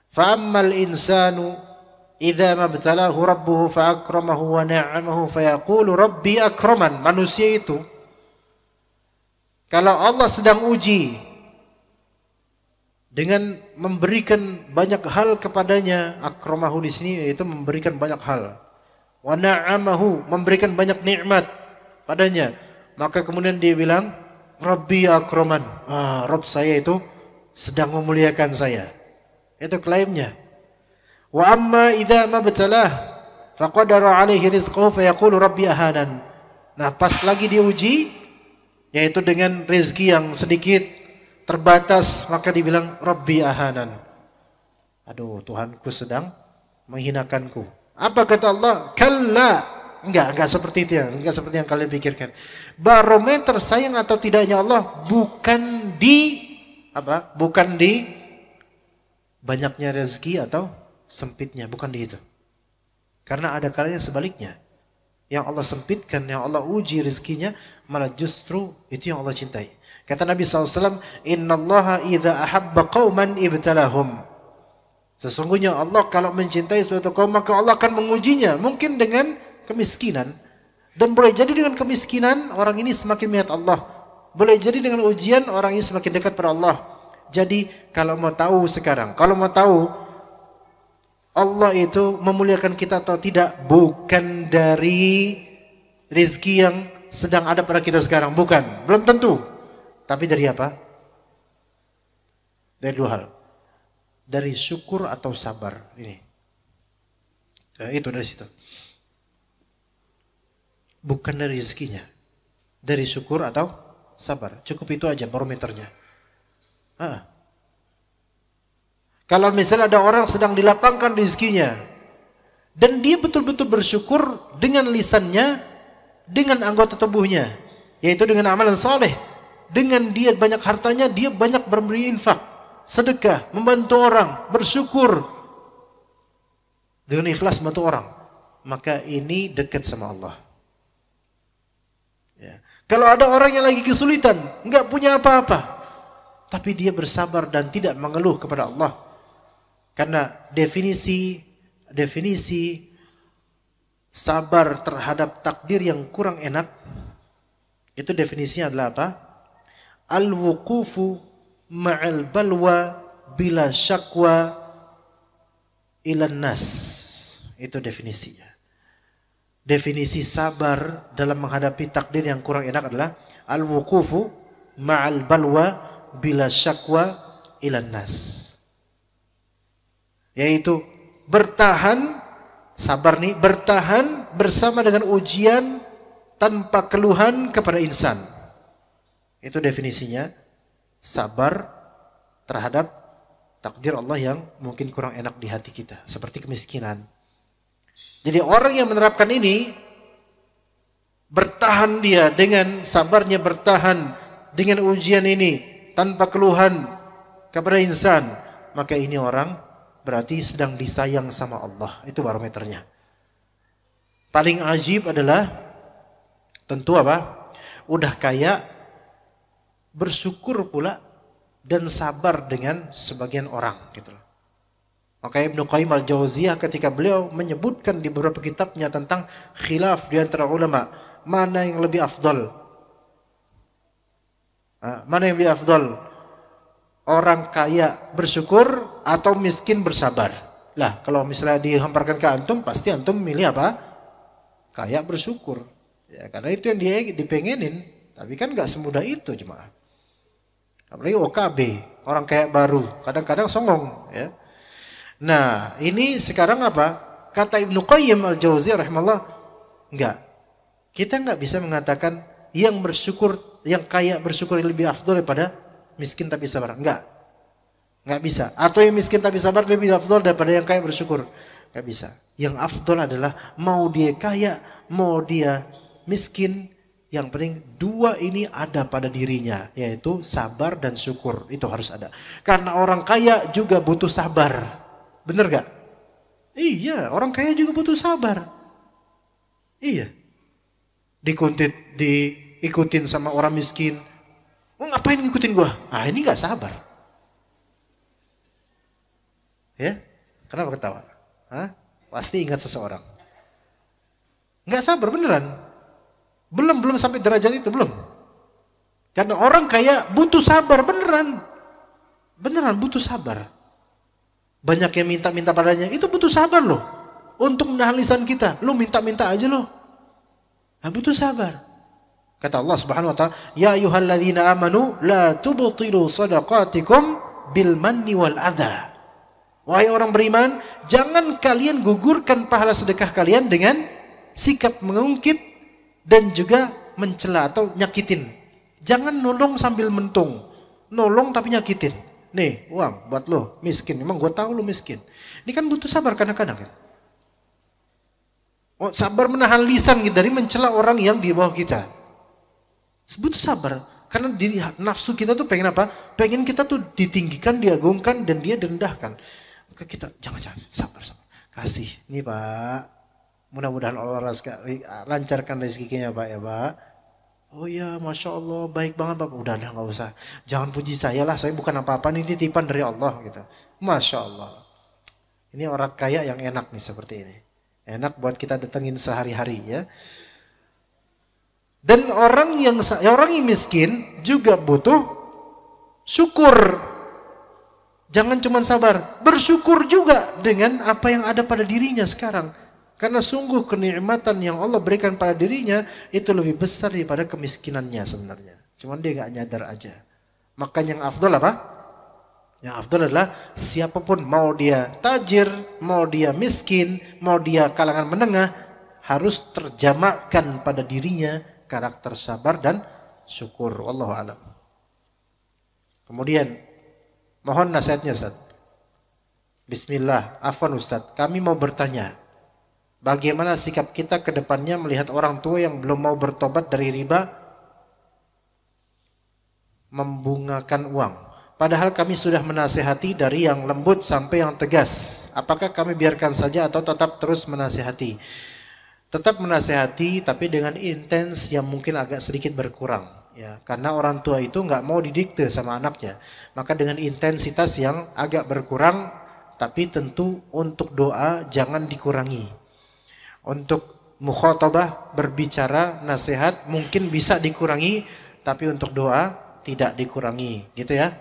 "Fa'ammal insanu idza mabtalahu rabbuhu fa'akramahu wa na'amahu fayaqulu rabbi akraman." Manusia itu kalau Allah sedang uji dengan memberikan banyak hal kepadanya, akramahu di sini yaitu memberikan banyak hal. Wa na'amahu, memberikan banyak nikmat padanya. Maka kemudian dia bilang, Rabbi akraman. Rabb saya itu sedang memuliakan saya. Itu klaimnya. Wa amma idza mabtalah faqadara alaihi rizqahu fayaqulu rabbi ahanan. Nah, pas lagi diuji yaitu dengan rezeki yang sedikit, terbatas, maka dibilang rabbi ahanan. Aduh, Tuhanku sedang menghinakanku. Apa kata Allah? Kalla. Enggak seperti itu ya, enggak seperti yang kalian pikirkan. Barometer sayang atau tidaknya Allah bukan di apa? Bukan di banyaknya rezeki atau sempitnya, bukan di itu. Karena ada kalanya sebaliknya. Yang Allah sempitkan, yang Allah uji rezekinya, malah justru itu yang Allah cintai. Kata Nabi SAW, Innallaha idza ahabba qauman ibtalahum. Sesungguhnya Allah kalau mencintai suatu kaum, maka Allah akan mengujinya. Mungkin dengan kemiskinan, dan boleh jadi dengan kemiskinan orang ini semakin melihat Allah, boleh jadi dengan ujian orang ini semakin dekat pada Allah. Jadi kalau mau tahu sekarang, kalau mau tahu Allah itu memuliakan kita atau tidak, bukan dari rizki yang sedang ada pada kita sekarang? Bukan, belum tentu. Tapi dari apa? Dari dua hal. Dari syukur atau sabar. Ini. Itu dari situ. Bukan dari rezekinya. Dari syukur atau sabar. Cukup itu aja barometernya. Kalau misalnya ada orang sedang dilapangkan rezekinya dan dia betul-betul bersyukur dengan lisannya, dengan anggota tubuhnya, yaitu dengan amalan saleh, dengan dia banyak hartanya, dia banyak memberi infak, sedekah, membantu orang, bersyukur dengan ikhlas membantu orang, maka ini dekat sama Allah. Ya. Kalau ada orang yang lagi kesulitan, nggak punya apa-apa, tapi dia bersabar dan tidak mengeluh kepada Allah, karena definisi sabar terhadap takdir yang kurang enak, itu definisinya adalah apa? Al-wuqufu ma'al balwa bila syakwa ilan nas. Itu definisinya. Definisi sabar dalam menghadapi takdir yang kurang enak adalah al-wuqufu ma'al balwa bila syakwa ilan nas. Yaitu bertahan, sabar nih, bertahan bersama dengan ujian tanpa keluhan kepada insan. Itu definisinya sabar terhadap takdir Allah yang mungkin kurang enak di hati kita, seperti kemiskinan. Jadi orang yang menerapkan ini, bertahan dia dengan sabarnya, bertahan dengan ujian ini tanpa keluhan kepada insan, maka ini orang berarti sedang disayang sama Allah. Itu barometernya. Paling ajib adalah tentu apa? Udah kaya, bersyukur pula dan sabar dengan sebagian orang gitu loh. Maka Ibnu Qayyim al-Jauziyah ketika beliau menyebutkan di beberapa kitabnya tentang khilaf di antara ulama, mana yang lebih afdal? Mana yang lebih afdal? Orang kaya bersyukur atau miskin bersabar? Lah, kalau misalnya dihamparkan ke antum, pasti antum milih apa? Kaya bersyukur. Ya, karena itu yang dia dipengenin. Tapi kan nggak semudah itu jemaah. Apalagi OKB, orang kaya baru, kadang-kadang songong. Ya. Nah, ini sekarang apa? Kata Ibnu Qayyim al-Jauziyah rahimahullah, enggak. Kita enggak bisa mengatakan yang bersyukur, yang kaya bersyukur lebih afdal daripada miskin tapi sabar. Enggak. Enggak bisa. Atau yang miskin tapi sabar lebih afdal daripada yang kaya bersyukur. Enggak bisa. Yang afdal adalah mau dia kaya, mau dia miskin, yang penting dua ini ada pada dirinya, yaitu sabar dan syukur. Itu harus ada. Karena orang kaya juga butuh sabar. Bener gak? Iya, orang kaya juga butuh sabar. Iya. Diikutin sama orang miskin. Oh, ngapain ngikutin gua? Ah, ini gak sabar. Ya? Kenapa ketawa? Hah? Pasti ingat seseorang. Gak sabar beneran. Belum sampai derajat itu, belum. Karena orang kaya butuh sabar, beneran. Beneran butuh sabar. Banyak yang minta-minta padanya, itu butuh sabar loh. Untuk menahan lisan kita, lu minta-minta aja loh. Nah, butuh sabar. Kata Allah Subhanahu wa taala, "Ya ayyuhalladzina amanu la tubtilu shadaqatikum bil manni wal adza." Wahai orang beriman, jangan kalian gugurkan pahala sedekah kalian dengan sikap mengungkit dan juga mencela atau nyakitin. Jangan nolong sambil mentung. Nolong tapi nyakitin. Nih, uang buat lo, miskin. Memang gue tahu lo miskin. Ini kan butuh sabar kadang-kadang kan. Oh, sabar menahan lisan gitu dari mencela orang yang di bawah kita. Butuh sabar. Karena diri nafsu kita tuh pengen apa? Pengen kita tuh ditinggikan, diagungkan, dan dia direndahkan. Maka kita jangan sabar. Kasih. Nih Pak, mudah-mudahan Allah lancarkan rezekinya Pak ya Pak. Oh ya, Masya Allah, baik banget Bapak. Udah gak usah. Jangan puji saya lah, saya bukan apa-apa, ini titipan dari Allah gitu. Masya Allah. Ini orang kaya yang enak nih seperti ini. Enak buat kita datengin sehari-hari ya. Dan orang yang miskin juga butuh syukur. Jangan cuma sabar, bersyukur juga dengan apa yang ada pada dirinya sekarang. Karena sungguh kenikmatan yang Allah berikan pada dirinya itu lebih besar daripada kemiskinannya sebenarnya. Cuman dia nggak nyadar aja. Maka yang afdal apa? Yang afdal adalah siapapun, mau dia tajir, mau dia miskin, mau dia kalangan menengah, harus terjamakkan pada dirinya karakter sabar dan syukur. Wallahu a'lam. Kemudian mohon nasihatnya Ustaz. Bismillah, afwan Ustaz, kami mau bertanya. Bagaimana sikap kita ke depannya melihat orang tua yang belum mau bertobat dari riba membungakan uang? Padahal kami sudah menasihati dari yang lembut sampai yang tegas. Apakah kami biarkan saja atau tetap terus menasihati? Tetap menasihati tapi dengan intens yang mungkin agak sedikit berkurang. Ya, karena orang tua itu nggak mau didikte sama anaknya. Maka dengan intensitas yang agak berkurang, tapi tentu untuk doa jangan dikurangi. Untuk mukhatabah, berbicara, nasihat mungkin bisa dikurangi, tapi untuk doa tidak dikurangi, gitu ya.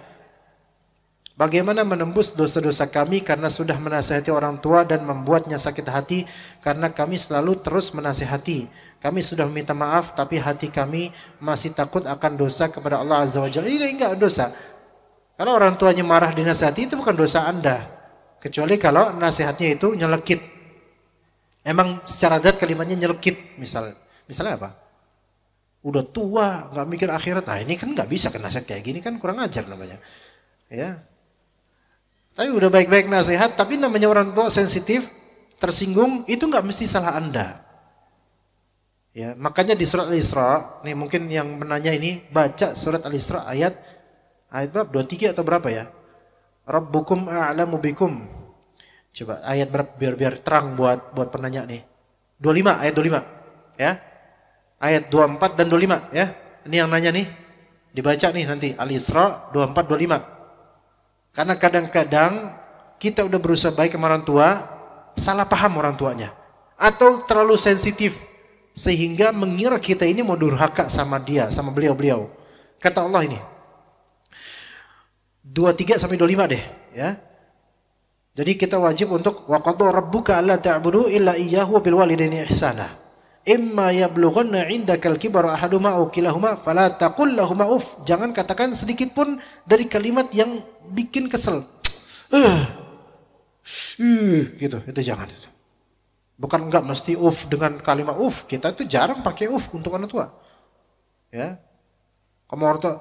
Bagaimana menembus dosa-dosa kami karena sudah menasihati orang tua dan membuatnya sakit hati karena kami selalu terus menasihati. Kami sudah meminta maaf tapi hati kami masih takut akan dosa kepada Allah Azza wa Jalla. Ini enggak dosa. Kalau orang tuanya marah dinasihati itu bukan dosa Anda. Kecuali kalau nasihatnya itu nyelekit. Emang secara zat kalimatnya nyelekit misalnya. Misalnya apa? Udah tua, nggak mikir akhirat. Nah ini kan nggak bisa kan nasihat kayak gini kan kurang ajar namanya. Ya. Tapi udah baik-baik nasihat, tapi namanya orang tua sensitif, tersinggung, itu nggak mesti salah Anda. Ya, makanya di surat Al-Isra, nih mungkin yang menanya ini baca surat Al-Isra ayat berapa? 23 atau berapa ya? Rabbukum a'lamu bikum. Coba ayat berapa biar terang buat penanya nih. 25, ayat 25 ya. Ayat 24 dan 25 ya. Ini yang nanya nih. Dibaca nih nanti Al-Isra 24 25. Karena kadang-kadang kita udah berusaha baik sama orang tua, salah paham orang tuanya atau terlalu sensitif sehingga mengira kita ini mau durhaka sama dia, sama beliau-beliau. Kata Allah ini 23 sampai 25 deh ya. Jadi kita wajib untuk wa qadha rabbuka alla ta'budu illa iyyahu wa bil walidaini ihsana. Imma yablughanna 'indakal kibara ahaduhuma aw kilahuma fala taqul lahumu uff. Jangan katakan sedikit pun dari kalimat yang bikin kesel. Gitu, itu jangan itu. Bukan enggak mesti uff dengan kalimat uff. Kita itu jarang pakai uff untuk orang tua. Ya. Kamu orang tua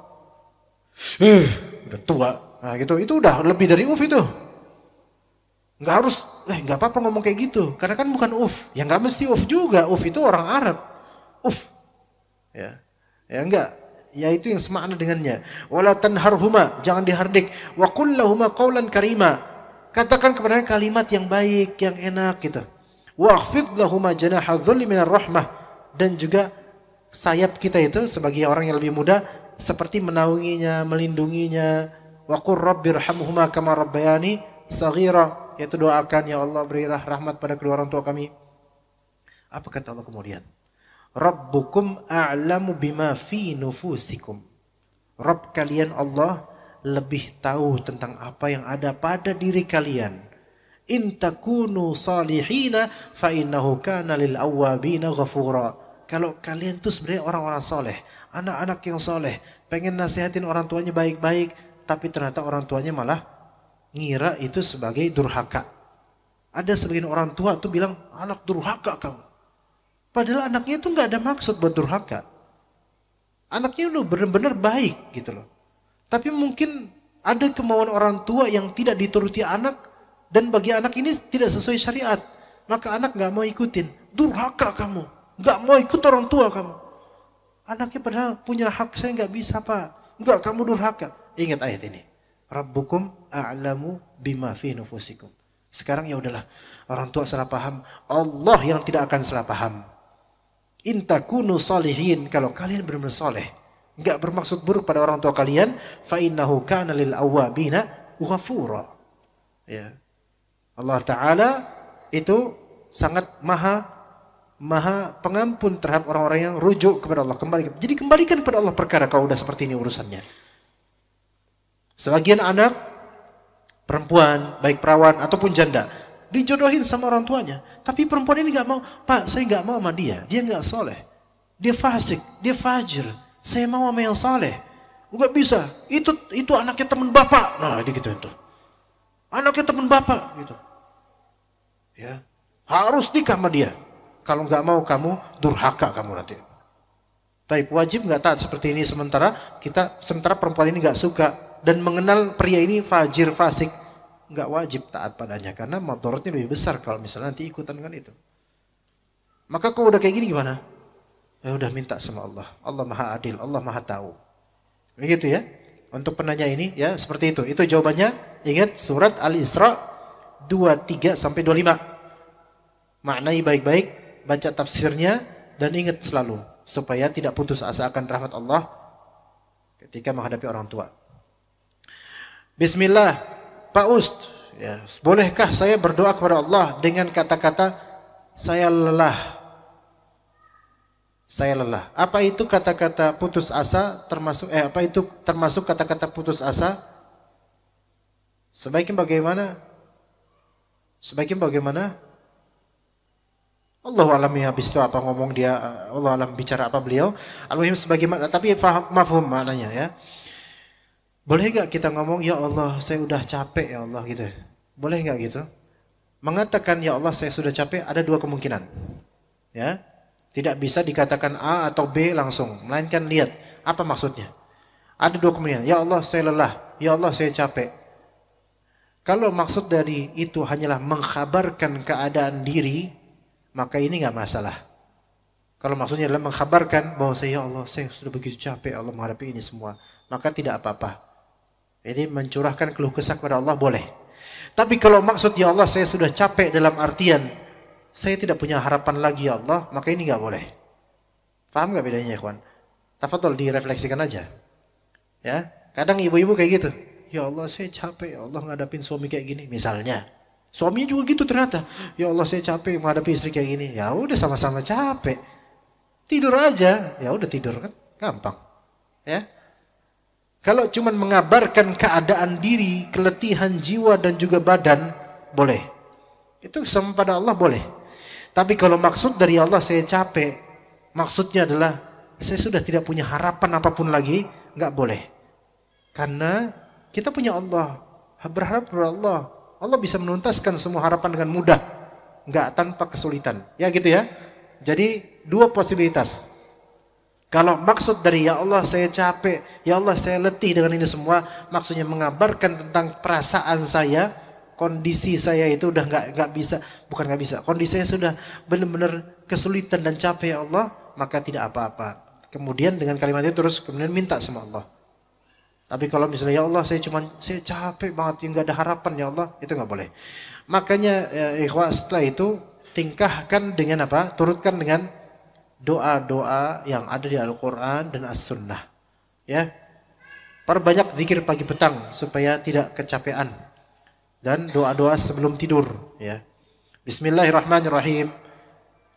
udah tua. Nah, gitu. Itu udah lebih dari uff itu. Nggak harus, nggak apa-apa ngomong kayak gitu. Karena kan bukan uf. Ya nggak mesti uf juga. Uf itu orang Arab. Uf. Ya enggak. Ya itu yang semakna dengannya. Wala tanharhuma, jangan dihardik. Wa qul lahuma qawlan karima. Katakan kepadanya kalimat yang baik, yang enak gitu. Wa khfid lahuma janaha dhulli minar rahmah. Dan juga sayap kita itu sebagai orang yang lebih muda seperti menaunginya, melindunginya. Wa qur rabbirhamhuma kama rabbayani saghira. Yaitu doakan ya Allah berilah rahmat pada kedua orang tua kami. Apa kata Allah kemudian? Rabbukum a'lamu bima fi nufusikum. Rabb kalian Allah lebih tahu tentang apa yang ada pada diri kalian. In takunu salihina fa innahu kana lil awwabina ghafura. Kalau kalian tuh sebenarnya orang-orang soleh, anak-anak yang soleh, pengen nasihatin orang tuanya baik-baik, tapi ternyata orang tuanya malah ngira itu sebagai durhaka. Ada sebagian orang tua tuh bilang, anak durhaka kamu. Padahal anaknya itu nggak ada maksud buat durhaka. Anaknya udah benar-benar baik gitu loh. Tapi mungkin ada kemauan orang tua yang tidak dituruti anak dan bagi anak ini tidak sesuai syariat. Maka anak nggak mau ikutin. Durhaka kamu, nggak mau ikut orang tua kamu. Anaknya padahal punya hak, saya nggak bisa Pak. Nggak, kamu durhaka. Ingat ayat ini. Rabbukum a'lamu bima fi nufusikum. Sekarang ya udahlah, orang tua salah paham, Allah yang tidak akan salah paham. In takunu salihin, kalau kalian benar-benar saleh, enggak bermaksud buruk pada orang tua kalian, fa innahu kana lil awwabina ghafura. Ya. Allah Taala itu sangat maha pengampun terhadap orang-orang yang rujuk kepada Allah, Jadi kembalikan kepada Allah perkara kalau udah seperti ini urusannya. Sebagian anak perempuan, baik perawan ataupun janda, dijodohin sama orang tuanya. Tapi perempuan ini nggak mau, Pak, saya nggak mau sama dia nggak soleh, dia fasik, dia fajir, saya mau sama yang soleh. Nggak bisa, itu anaknya teman bapak. Nah, gitu itu. Anaknya teman bapak, gitu. Ya, harus nikah sama dia. Kalau nggak mau kamu durhaka kamu nanti. Tapi wajib nggak taat seperti ini sementara perempuan ini nggak suka dan mengenal pria ini fajir fasik, nggak wajib taat padanya karena madharatnya lebih besar kalau misalnya nanti ikutan dengan itu. Maka kalau udah kayak gini gimana? Ya udah minta sama Allah. Allah Maha Adil, Allah Maha Tahu. Begitu ya. Untuk penanya ini ya seperti itu. Itu jawabannya. Ingat surat Al-Isra 23 sampai 25. Maknai baik-baik, baca tafsirnya dan ingat selalu supaya tidak putus asa akan rahmat Allah ketika menghadapi orang tua. Bismillah, Pak Ust, ya, bolehkah saya berdoa kepada Allah dengan kata-kata saya lelah? Saya lelah. Apa itu kata-kata putus asa termasuk kata-kata putus asa? Sebaiknya bagaimana? Allahu alam ya, habis itu apa ngomong dia, Allah alam bicara apa beliau. Al-muhim sebagaimana, tapi mafhum maknanya ya. Boleh enggak kita ngomong ya Allah saya udah capek ya Allah gitu. Boleh enggak gitu? Mengatakan ya Allah saya sudah capek ada dua kemungkinan. Ya. Tidak bisa dikatakan A atau B langsung, melainkan lihat apa maksudnya. Ada dua kemungkinan. Ya Allah saya lelah, ya Allah saya capek. Kalau maksud dari itu hanyalah mengkhabarkan keadaan diri, maka ini nggak masalah. Kalau maksudnya adalah mengkhabarkan bahwa saya, ya Allah, saya sudah begitu capek Allah menghadapi ini semua, maka tidak apa-apa. Jadi mencurahkan keluh kesah kepada Allah boleh. Tapi kalau maksud ya Allah saya sudah capek dalam artian saya tidak punya harapan lagi ya Allah, maka ini nggak boleh. Paham nggak bedanya, ikhwan? Tafadhol direfleksikan aja. Ya, kadang ibu-ibu kayak gitu. Ya Allah saya capek, ya Allah ngadapin suami kayak gini, misalnya. Suaminya juga gitu ternyata. Ya Allah saya capek menghadapi istri kayak gini. Ya udah sama-sama capek. Tidur aja. Ya udah tidur kan. Gampang. Ya. Kalau cuma mengabarkan keadaan diri, keletihan jiwa dan juga badan, boleh. Itu sama pada Allah boleh. Tapi kalau maksud dari Allah saya capek, maksudnya adalah saya sudah tidak punya harapan apapun lagi, nggak boleh. Karena kita punya Allah. Berharap kepada Allah. Allah bisa menuntaskan semua harapan dengan mudah, nggak tanpa kesulitan. Ya gitu ya. Jadi dua posibilitas. Kalau maksud dari ya Allah saya capek, ya Allah saya letih dengan ini semua, maksudnya mengabarkan tentang perasaan saya, kondisi saya itu udah nggak bisa, bukan nggak bisa, kondisi saya sudah benar-benar kesulitan dan capek ya Allah, maka tidak apa-apa. Kemudian dengan kalimat itu terus kemudian minta sama Allah. Tapi kalau misalnya ya Allah saya capek banget, nggak ada harapan ya Allah, itu nggak boleh. Makanya ikhwah setelah itu tingkahkan dengan apa? Turutkan dengan doa-doa yang ada di Al-Quran dan As-Sunnah. Ya, perbanyak zikir pagi petang supaya tidak kecapean dan doa-doa sebelum tidur. Ya, Bismillahirrahmanirrahim.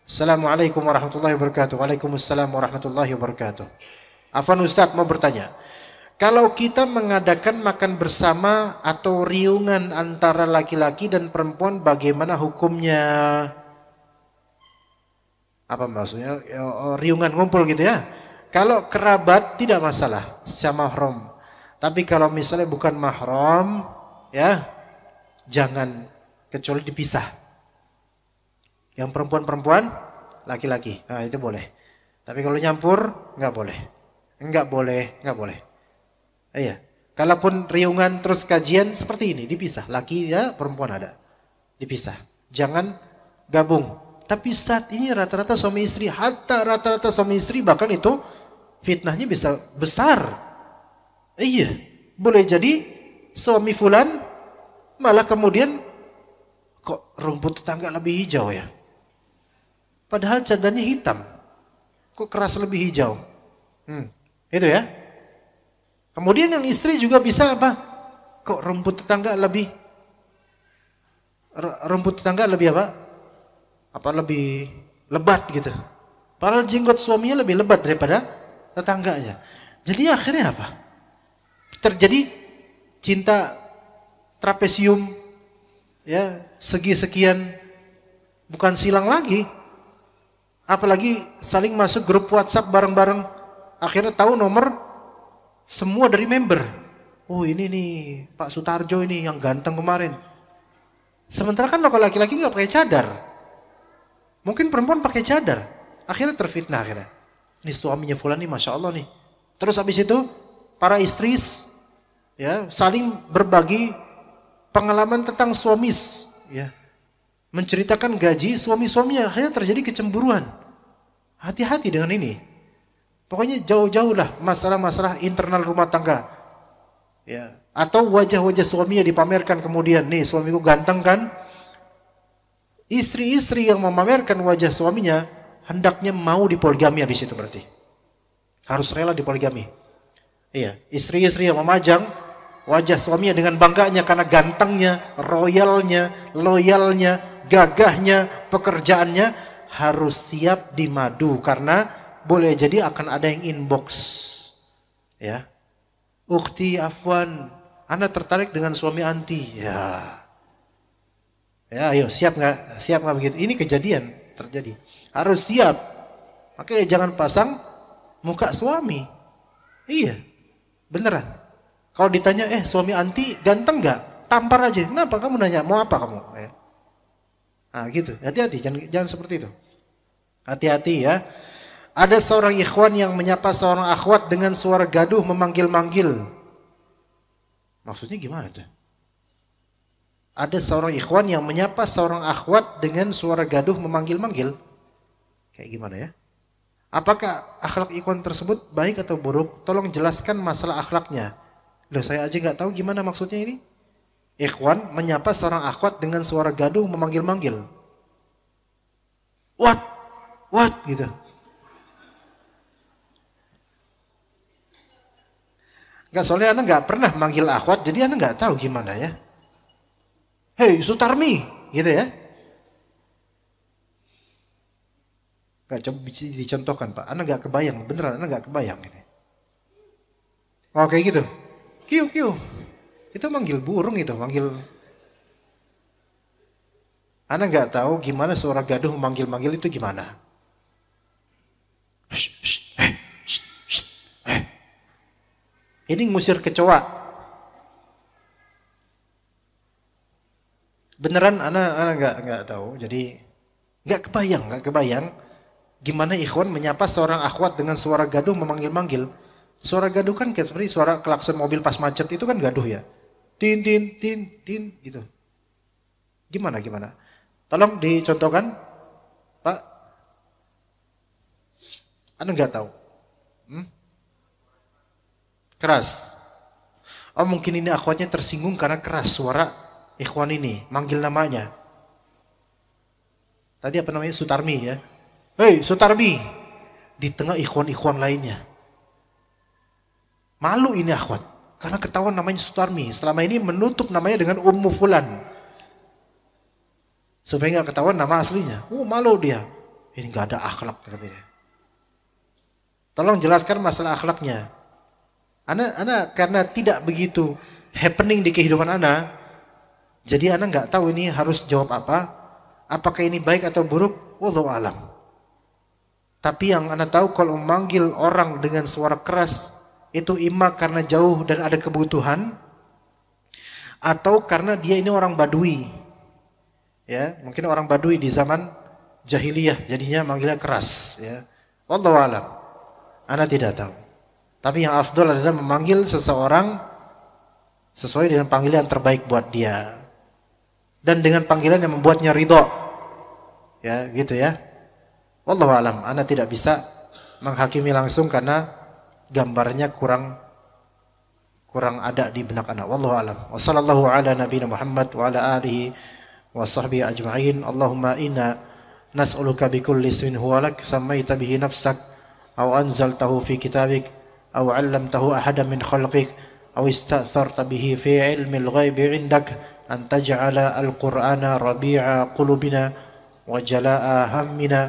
Assalamualaikum warahmatullahi wabarakatuh. Waalaikumsalam warahmatullahi wabarakatuh. Afwan Ustaz mau bertanya. Kalau kita mengadakan makan bersama atau riungan antara laki-laki dan perempuan, bagaimana hukumnya? Apa maksudnya? Riungan ngumpul gitu ya. Kalau kerabat tidak masalah, sama mahram. Tapi kalau misalnya bukan mahram, ya jangan, kecuali dipisah. Yang perempuan-perempuan, laki-laki, nah, itu boleh. Tapi kalau nyampur, nggak boleh. Nggak boleh. Iya, kalaupun riungan terus kajian seperti ini dipisah, laki ya perempuan ada, dipisah. Jangan gabung. Tapi saat ini rata-rata suami istri, hatta rata-rata suami istri bahkan itu fitnahnya bisa besar. Iya, boleh jadi suami fulan malah kemudian kok rumput tetangga lebih hijau ya. Padahal cadannya hitam, kok keras lebih hijau. Itu ya. Kemudian yang istri juga bisa apa? Kok rumput tetangga lebih apa? Apa lebih lebat gitu. Padahal jenggot suaminya lebih lebat daripada tetangganya. Jadi akhirnya apa? Terjadi cinta trapesium. ya segi sekian, bukan silang lagi. Apalagi saling masuk grup WhatsApp bareng-bareng, akhirnya tahu nomor semua dari member. Oh ini nih Pak Sutarjo ini yang ganteng kemarin. Sementara kan kalau laki-laki nggak pakai cadar, mungkin perempuan pakai cadar, akhirnya terfitnah akhirnya. Ini suaminya fulan nih, masya Allah nih. Terus habis itu para istri ya saling berbagi pengalaman tentang suamis, ya, menceritakan gaji suami-suaminya, akhirnya terjadi kecemburuan. Hati-hati dengan ini. Pokoknya jauh-jauhlah masalah-masalah internal rumah tangga, ya. Atau wajah-wajah suaminya dipamerkan kemudian, nih suamiku ganteng kan? Istri-istri yang memamerkan wajah suaminya hendaknya mau dipoligami habis itu berarti. Harus rela dipoligami. Iya, istri-istri yang memajang wajah suaminya dengan bangganya karena gantengnya, royalnya, loyalnya, gagahnya, pekerjaannya, harus siap dimadu karena boleh jadi akan ada yang inbox. Ya. Ukhti afwan, ana tertarik dengan suami anti. Ya. Ya, ayo siap nggak? Siap nggak begitu? Ini kejadian terjadi. Harus siap. Makanya jangan pasang muka suami. Iya, beneran. Kalau ditanya, suami anti ganteng nggak? Tampar aja. Kenapa kamu nanya? Mau apa kamu? Ya. Nah gitu. Hati-hati. Jangan seperti itu. Hati-hati ya. Ada seorang ikhwan yang menyapa seorang akhwat dengan suara gaduh memanggil-manggil. Maksudnya gimana tuh? Ada seorang ikhwan yang menyapa seorang akhwat dengan suara gaduh memanggil-manggil. Kayak gimana ya? Apakah akhlak ikhwan tersebut baik atau buruk? Tolong jelaskan masalah akhlaknya. Loh, saya aja nggak tahu gimana maksudnya ini. Ikhwan menyapa seorang akhwat dengan suara gaduh memanggil-manggil. What? Gitu. Nggak, soalnya Anda nggak pernah manggil akhwat, jadi Anda nggak tahu gimana ya. Hei Sutarmi, gitu ya. Nggak, coba dicontohkan Pak. Anda nggak kebayang, beneran Anda nggak kebayang ini. Oh kayak gitu. Kiu. Itu manggil burung itu, manggil. Anda nggak tahu gimana suara gaduh memanggil-manggil itu gimana. Ini ngusir kecoa. Beneran Ana nggak tahu. Jadi nggak kebayang gimana ikhwan menyapa seorang akhwat dengan suara gaduh memanggil-manggil. Suara gaduh kan seperti suara klakson mobil pas macet, itu kan gaduh ya. Tin gitu. Gimana? Tolong dicontohkan, Pak. Anda nggak tahu. Keras. Oh mungkin ini akhwatnya tersinggung karena keras suara ikhwan ini, manggil namanya. Tadi apa namanya? Sutarmi ya. Hei Sutarmi. Di tengah ikhwan-ikhwan lainnya. Malu ini akhwat. Karena ketahuan namanya Sutarmi. Selama ini menutup namanya dengan Ummu Fulan. Supaya nggak ketahuan nama aslinya. Malu dia. Ini nggak ada akhlak katanya. Tolong jelaskan masalah akhlaknya. Ana karena tidak begitu happening di kehidupan Ana, jadi Ana nggak tahu ini harus jawab apa. Apakah ini baik atau buruk? Wallahu alam. Tapi yang Ana tahu kalau memanggil orang dengan suara keras itu imma karena jauh dan ada kebutuhan, atau karena dia ini orang Badui. Ya, mungkin orang Badui di zaman jahiliyah, jadinya manggilnya keras. Ya, wallahu alam. Ana tidak tahu. Tapi yang afdal adalah memanggil seseorang sesuai dengan panggilan terbaik buat dia. Dan dengan panggilan yang membuatnya ridho. Ya, gitu ya. Wallahu alam. Ana tidak bisa menghakimi langsung karena gambarnya kurang ada di benak ana. Wallahu alam. Wa sallallahu ala nabiyina Muhammad wa ala alihi wa sahbihi ajma'in. Allahumma inna nas'aluka bikulli ismin huwa lak sammaita bihi nafsak aw anzaltahu fi kitabik أو علمته أحدا من خلقك أو استأثرت به في علم الغيب عندك أن تجعل القرآن ربيع قلوبنا وجلاء همنا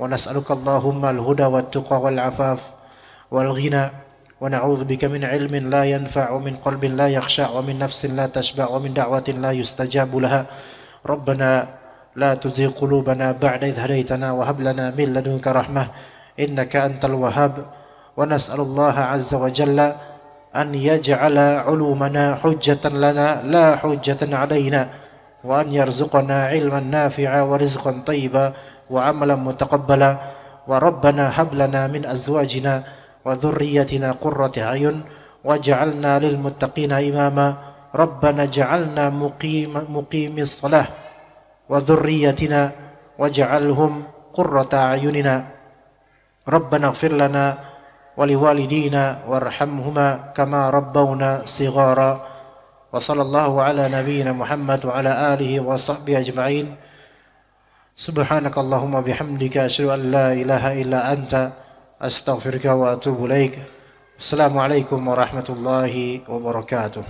ونسألك اللهم الهدى والتقى والعفاف والغنى ونعوذ بك من علم لا ينفع ومن قلب لا يخشع ومن نفس لا تشبع ومن دعوة لا يستجاب لها ربنا لا تزغ قلوبنا بعد إذ هديتنا وهب لنا من لدنك رحمة إنك أنت الوهاب ونسأل الله عز وجل أن يجعل علومنا حجة لنا لا حجة علينا وأن يرزقنا علما نافعا ورزقا طيبا وعملا متقبلا وربنا هب لنا من أزواجنا وذريتنا قرة أعين واجعلنا للمتقين إماما ربنا اجعلنا مقيم الصلاة وذريتنا واجعلهم قرة أعيننا ربنا اغفر لنا ولوالدينا وارحمهما كما ربونا صغارا وصلى الله على نبينا محمد وعلى آله وصحبه أجمعين سبحانك اللهم بحمدك أشهد أن لا إله إلا أنت أستغفرك وأتوب إليك السلام عليكم ورحمة الله وبركاته